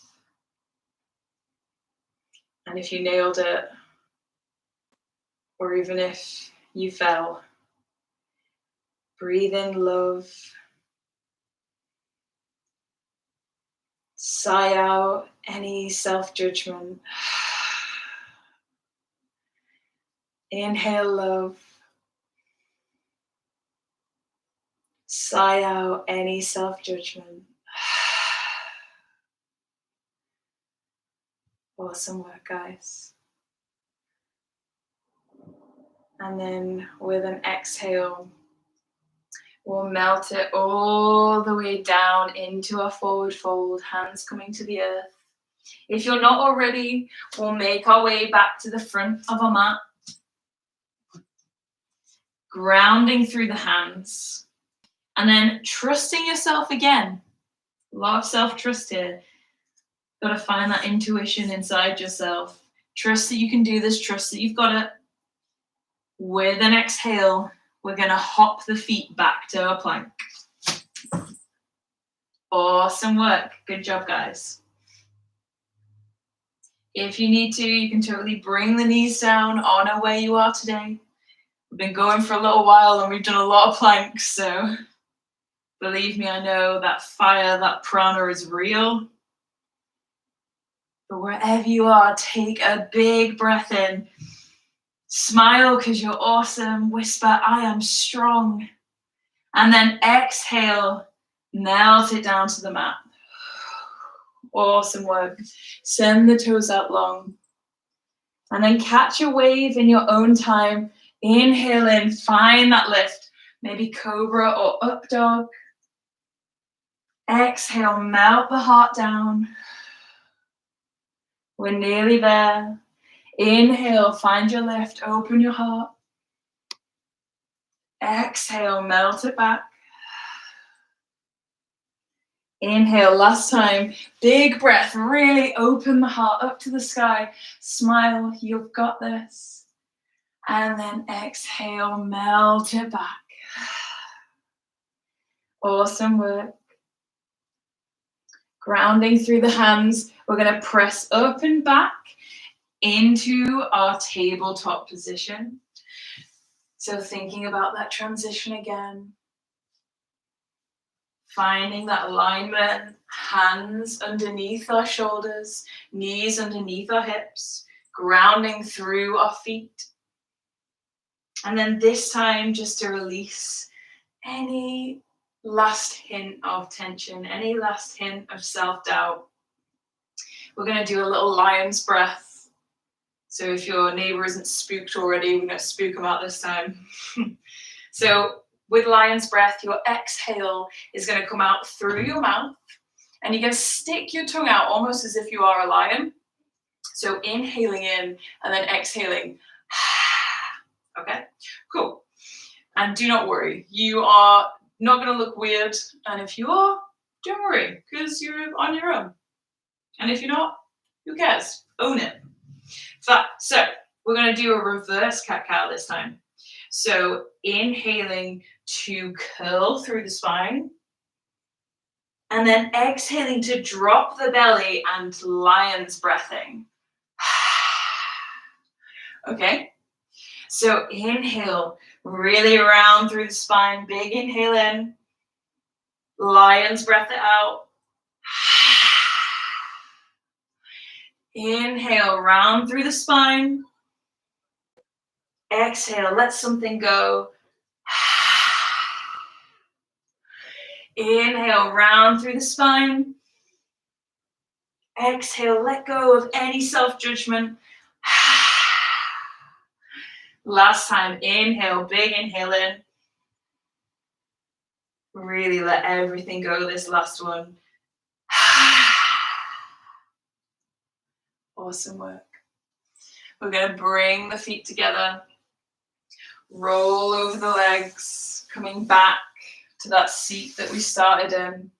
And if you nailed it, or even if you fell, breathe in love. Sigh out any self-judgment. Inhale love. Sigh out any self-judgment. Awesome work, guys. And then with an exhale, we'll melt it all the way down into a forward fold, hands coming to the earth. If you're not already, we'll make our way back to the front of our mat. Grounding through the hands. And then trusting yourself again. A lot of self-trust here. Got to find that intuition inside yourself. Trust that you can do this. Trust that you've got it. With an exhale, we're going to hop the feet back to our plank. Awesome work. Good job, guys. If you need to, you can totally bring the knees down, honor where you are today. We've been going for a little while and we've done a lot of planks, so believe me, I know that fire, that prana is real. But wherever you are, take a big breath in. Smile because you're awesome. Whisper, I am strong. And then exhale, melt it down to the mat. Awesome work. Send the toes out long. And then catch a wave in your own time. Inhale in, find that lift. Maybe cobra or up dog. Exhale, melt the heart down. We're nearly there. Inhale, find your lift, open your heart. Exhale, melt it back. Inhale, last time. Big breath, really open the heart up to the sky. Smile, you've got this. And then exhale, melt it back. Awesome work. Grounding through the hands, we're going to press up and back into our tabletop position. So thinking about that transition again. Finding that alignment, hands underneath our shoulders, knees underneath our hips, grounding through our feet. And then this time, just to release any last hint of tension, any last hint of self-doubt. We're going to do a little lion's breath. So if your neighbor isn't spooked already, we're going to spook them out this time. So with lion's breath, your exhale is going to come out through your mouth. And you're going to stick your tongue out almost as if you are a lion. So inhaling in and then exhaling. Okay, cool. And do not worry. You are not going to look weird. And if you are, don't worry, because you're on your own. And if you're not, who cares? Own it. So we're going to do a reverse cat-cow this time. So inhaling to curl through the spine. And then exhaling to drop the belly and lion's breathing. Okay. So inhale, really round through the spine. Big inhale in. Lion's breath it out. Inhale, round through the spine. Exhale, let something go. Inhale, round through the spine. Exhale, let go of any self-judgment. Last time, inhale, big inhale in. Really let everything go this last one. Awesome work. We're going to bring the feet together. Roll over the legs, coming back to that seat that we started in.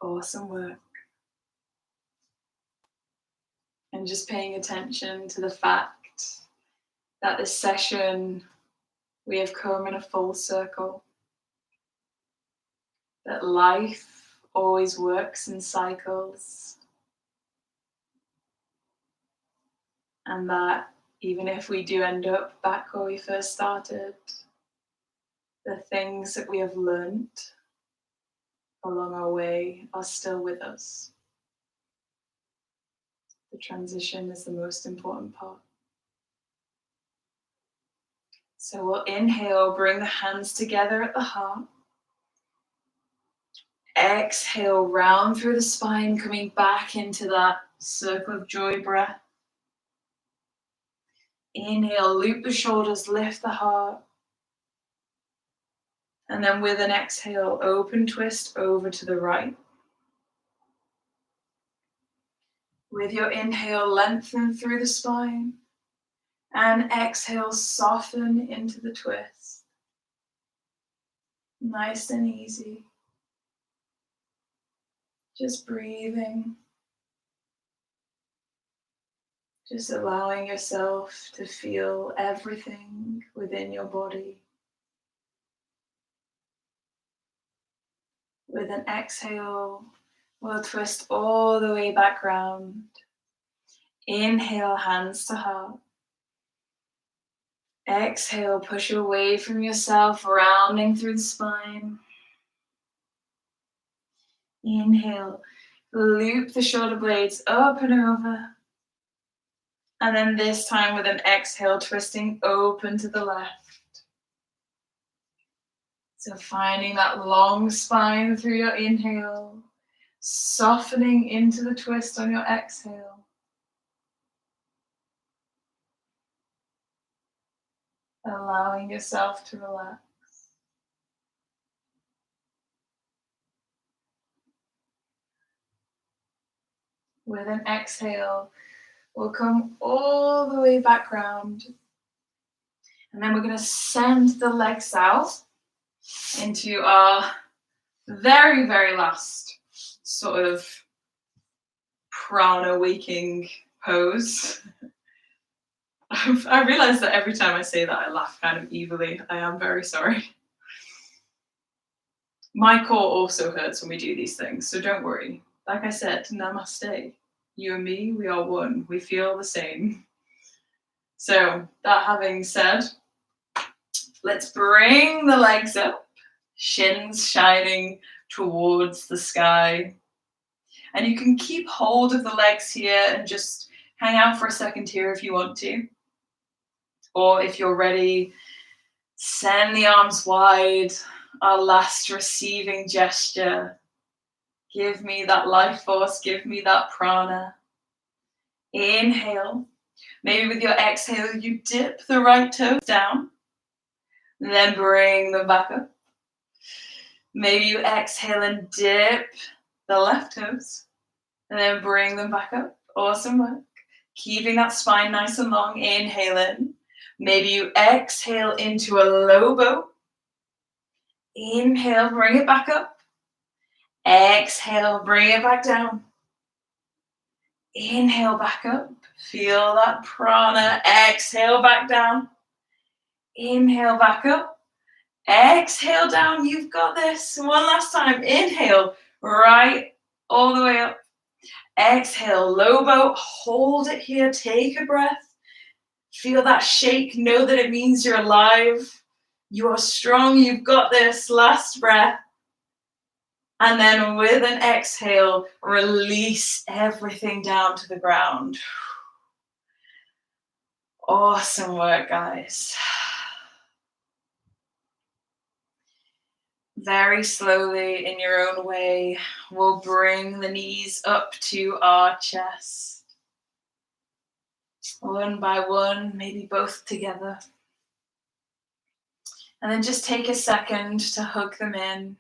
Awesome work. And just paying attention to the fact that this session, we have come in a full circle. That life always works in cycles. And that even if we do end up back where we first started, the things that we have learned along our way are still with us. The transition is the most important part. So we'll inhale, bring the hands together at the heart. Exhale, round through the spine, coming back into that circle of joy breath. Inhale, loop the shoulders, lift the heart. And then with an exhale, open twist over to the right. With your inhale, lengthen through the spine. And exhale, soften into the twist. Nice and easy. Just breathing. Just allowing yourself to feel everything within your body. With an exhale, we'll twist all the way back round. Inhale, hands to heart. Exhale, push away from yourself, rounding through the spine. Inhale, loop the shoulder blades up and over. And then this time with an exhale, twisting open to the left. So finding that long spine through your inhale, softening into the twist on your exhale. Allowing yourself to relax. With an exhale, we'll come all the way back round. And then we're going to send the legs out into our very, very last sort of prana waking pose. I realize that every time I say that, I laugh kind of evilly. I am very sorry. My core also hurts when we do these things, so don't worry. Like I said, namaste. You and me, we are one. We feel the same. So, that having said, let's bring the legs up, shins shining towards the sky. And you can keep hold of the legs here and just hang out for a second here if you want to. Or if you're ready, send the arms wide, our last receiving gesture. Give me that life force, give me that prana. Inhale. Maybe with your exhale, you dip the right toes down. Then bring them back up. Maybe you exhale and dip the left toes. And then bring them back up. Awesome work. Keeping that spine nice and long. Inhale in. Maybe you exhale into a low bow. Inhale, bring it back up. Exhale, bring it back down. Inhale, back up. Feel that prana. Exhale, back down. Inhale, back up. Exhale down. You've got this. One last time. Inhale, right all the way up. Exhale, low bow. Hold it here. Take a breath. Feel that shake. Know that it means you're alive. You are strong. You've got this. Last breath. And then with an exhale, release everything down to the ground. Awesome work, guys. Very slowly, in your own way, we'll bring the knees up to our chest. One by one, maybe both together. And then just take a second to hug them in.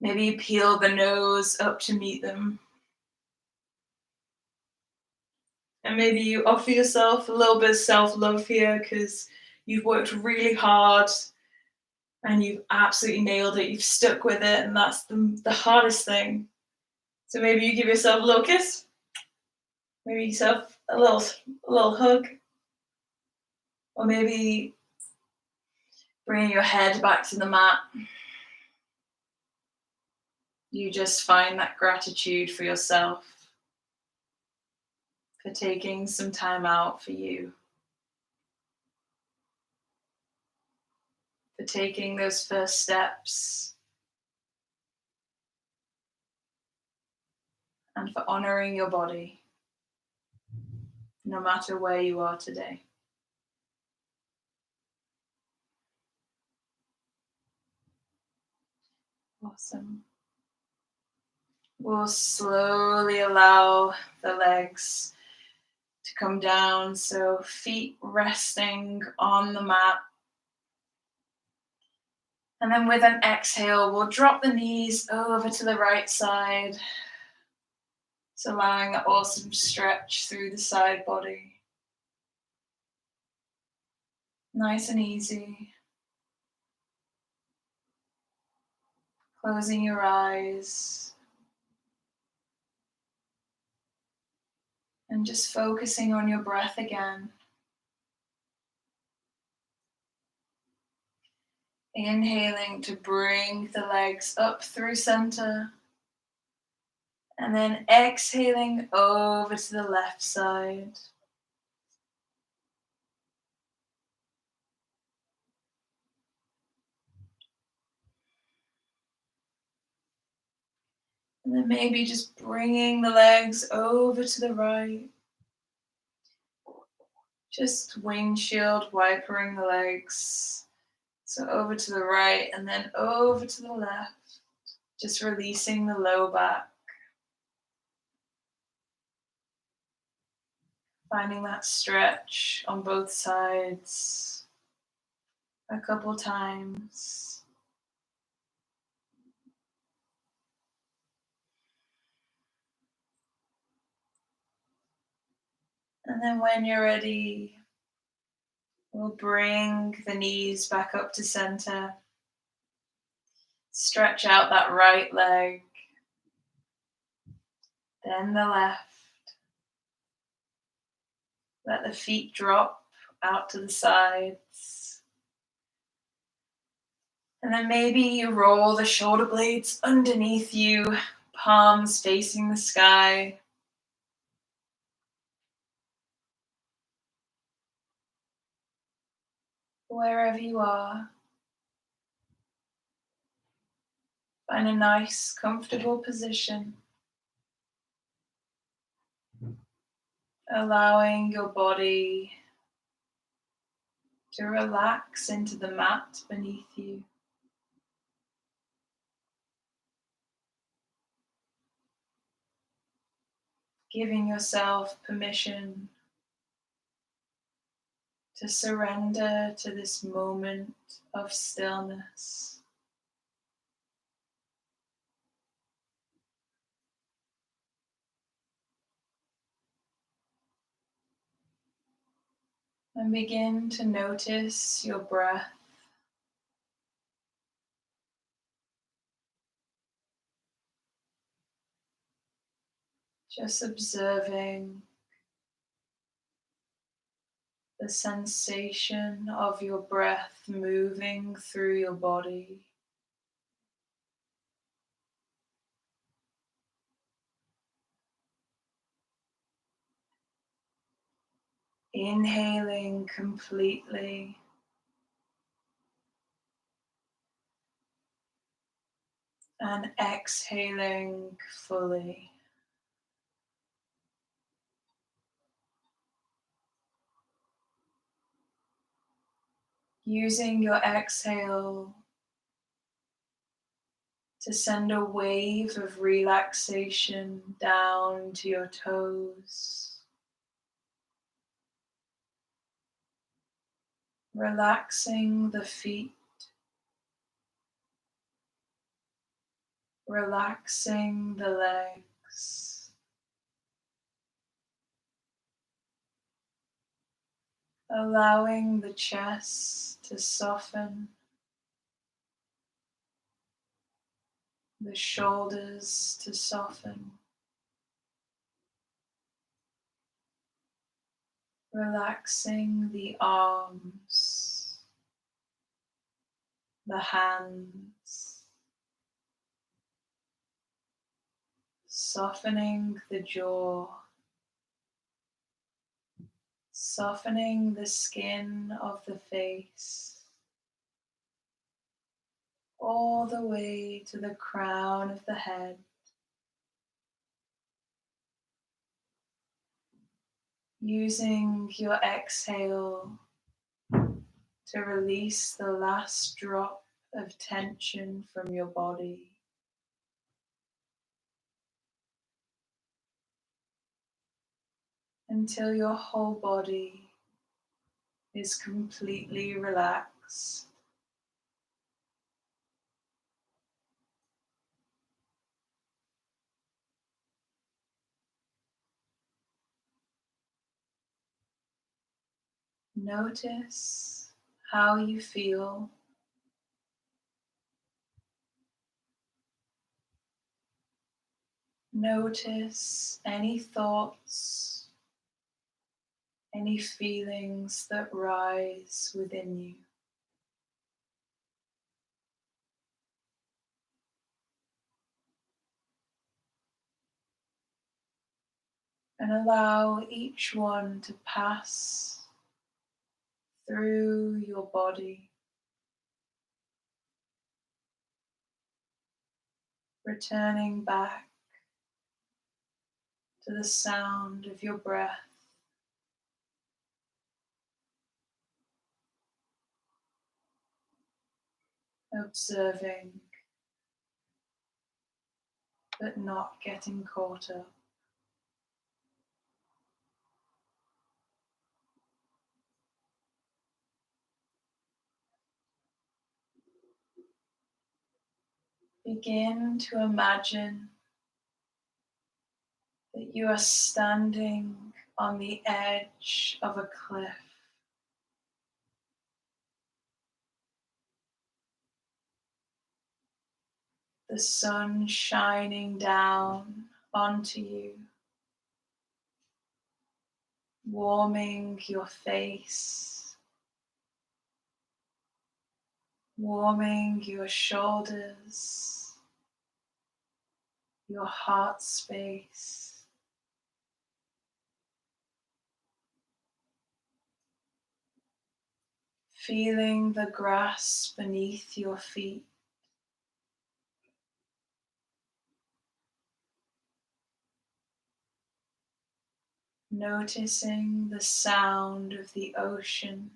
Maybe you peel the nose up to meet them. And maybe you offer yourself a little bit of self-love here because you've worked really hard and you've absolutely nailed it. You've stuck with it, and that's the hardest thing. So maybe you give yourself a little kiss. Maybe yourself a little hug. Or maybe bring your head back to the mat. you just find that gratitude for yourself, for taking some time out for you, for taking those first steps, and for honoring your body, no matter where you are today. Awesome. We'll slowly allow the legs to come down, so feet resting on the mat. And then with an exhale, we'll drop the knees over to the right side. So allowing that awesome stretch through the side body. Nice and easy. Closing your eyes. And just focusing on your breath again. Inhaling to bring the legs up through center. And then exhaling over to the left side. And then maybe just bringing the legs over to the right. Just windshield wipering the legs. So over to the right and then over to the left. Just releasing the low back. Finding that stretch on both sides a couple times. And then when you're ready, we'll bring the knees back up to center. Stretch out that right leg, then the left. Let the feet drop out to the sides. And then maybe you roll the shoulder blades underneath you, palms facing the sky. Wherever you are, find a nice, comfortable position. Allowing your body to relax into the mat beneath you. Giving yourself permission to surrender to this moment of stillness. And begin to notice your breath. Just observing the sensation of your breath moving through your body. Inhaling completely. And exhaling fully. Using your exhale to send a wave of relaxation down to your toes. Relaxing the feet. Relaxing the legs. Allowing the chest to soften. The shoulders to soften. Relaxing the arms, the hands, softening the jaw, softening the skin of the face, all the way to the crown of the head. Using your exhale to release the last drop of tension from your body. Until your whole body is completely relaxed. Notice how you feel. Notice any thoughts, any feelings that rise within you. And allow each one to pass through your body, returning back to the sound of your breath. Observing, but not getting caught up. Begin to imagine that you are standing on the edge of a cliff. The sun shining down onto you, warming your face, warming your shoulders, your heart space. Feeling the grass beneath your feet. Noticing the sound of the ocean,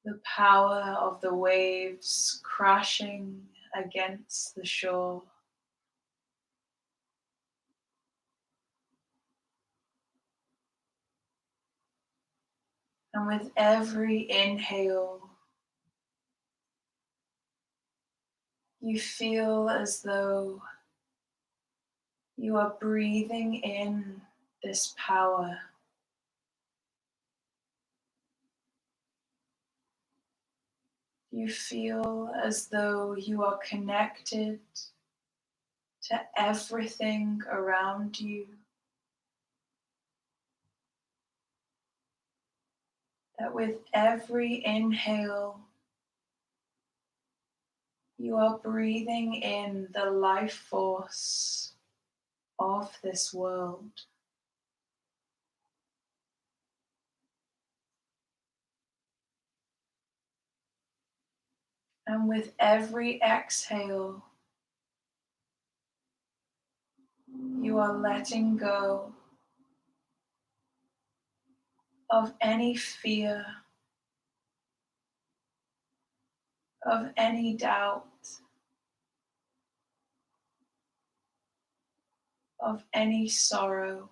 the power of the waves crashing against the shore. And with every inhale, you feel as though you are breathing in this power. You feel as though you are connected to everything around you. That with every inhale, you are breathing in the life force of this world. And with every exhale, you are letting go of any fear, of any doubt, of any sorrow.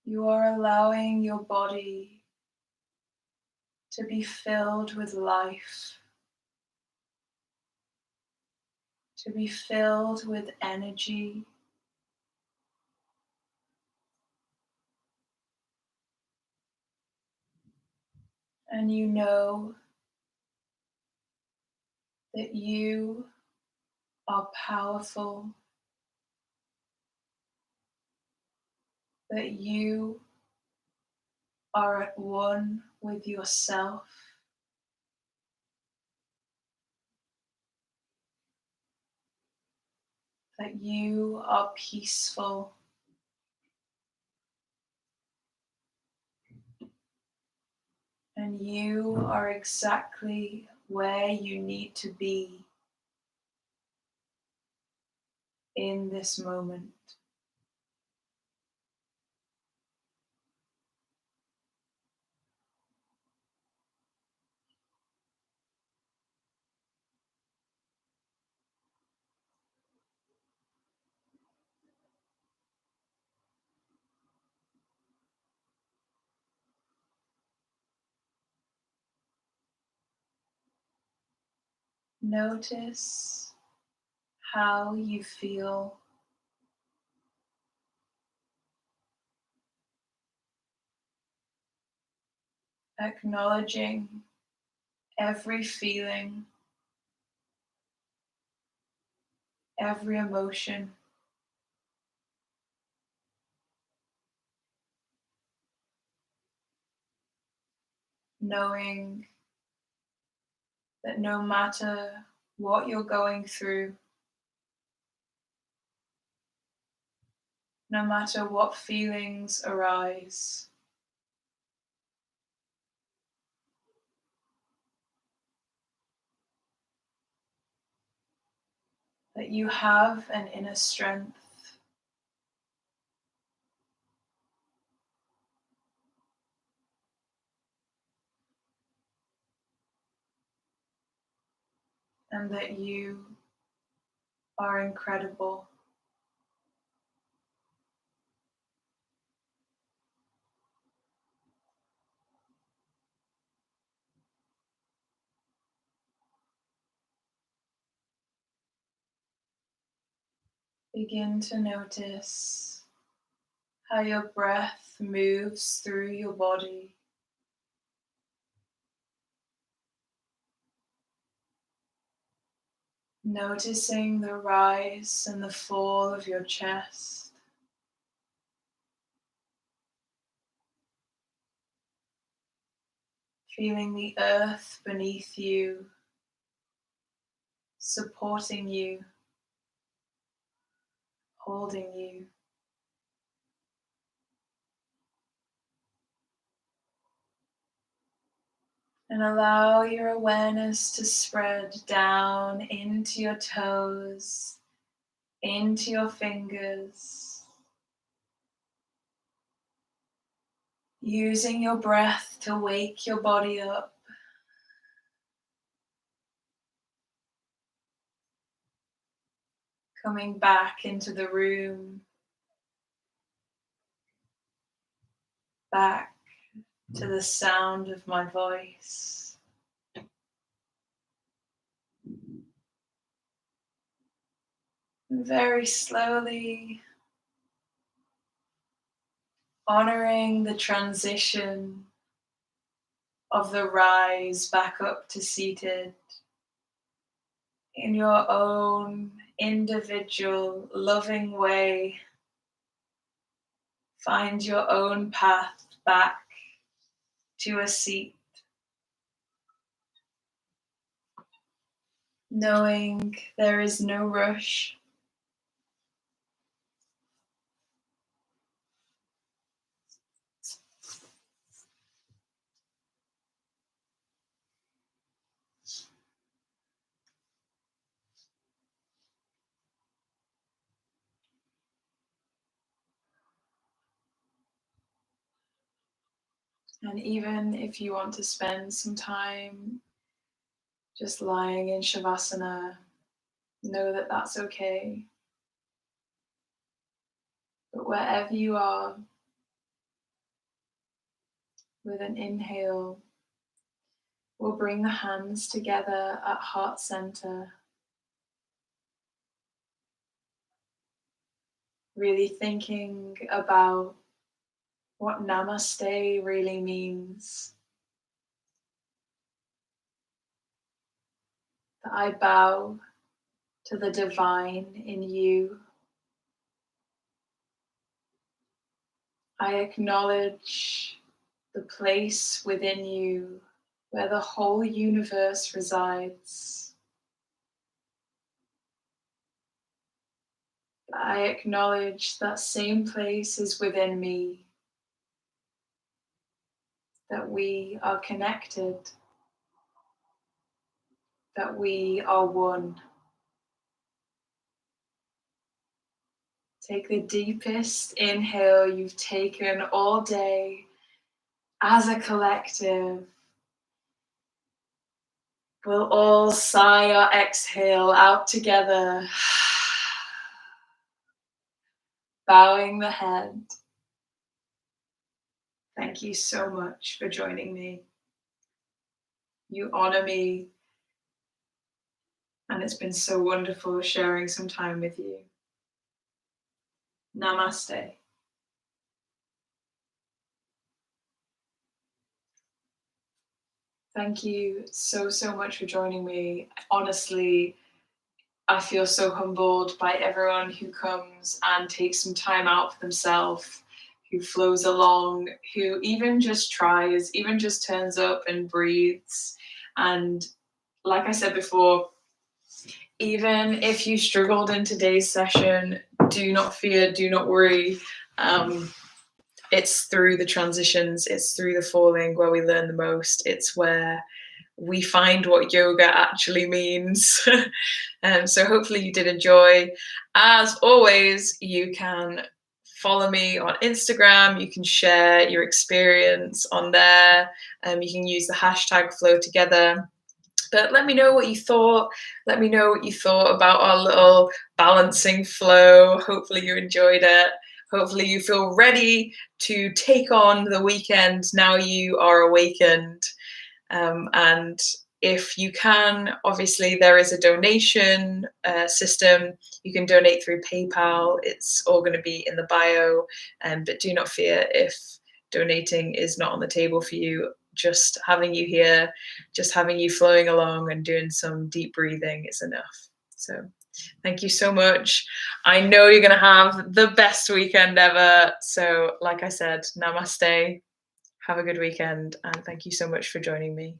You are allowing your body to be filled with life, to be filled with energy, and you know that you are powerful, that you are at one with yourself, that you are peaceful, and you are exactly where you need to be in this moment. Notice how you feel, acknowledging every feeling, every emotion, knowing that no matter what you're going through, no matter what feelings arise, that you have an inner strength, and that you are incredible. Begin to notice how your breath moves through your body. Noticing the rise and the fall of your chest. Feeling the earth beneath you, supporting you, holding you. And allow your awareness to spread down into your toes, into your fingers. Using your breath to wake your body up. Coming back into the room, back to the sound of my voice. And very slowly honoring the transition of the rise back up to seated in your own individual loving way. Find your own path back to a seat, knowing there is no rush. And even if you want to spend some time just lying in Shavasana, know that that's okay. But wherever you are, with an inhale, we'll bring the hands together at heart center, really thinking about what Namaste really means. That I bow to the divine in you. I acknowledge the place within you where the whole universe resides. I acknowledge that same place is within me, that we are connected, that we are one. Take the deepest inhale you've taken all day as a collective. We'll all sigh our exhale out together, bowing the head. Thank you so much for joining me. You honor me, and it's been so wonderful sharing some time with you. Namaste. Thank you so much for joining me. Honestly, I feel so humbled by everyone who comes and takes some time out for themselves, who flows along, who even just tries, even just turns up and breathes. And like I said before, even if you struggled in today's session, do not fear, do not worry. It's through the transitions, it's through the falling where we learn the most. It's where we find what yoga actually means. So hopefully you did enjoy. As always, you can follow me on Instagram. You can share your experience on there. You can use the hashtag flow together. But let me know what you thought. Let me know what you thought about our little balancing flow. Hopefully you enjoyed it. Hopefully you feel ready to take on the weekend now you are awakened. And if you can, obviously there is a donation system. You can donate through PayPal. It's all going to be in the bio. But do not fear if donating is not on the table for you. Just having you here, just having you flowing along and doing some deep breathing is enough. So thank you so much. I know you're going to have the best weekend ever. So like I said, namaste. Have a good weekend, and thank you so much for joining me.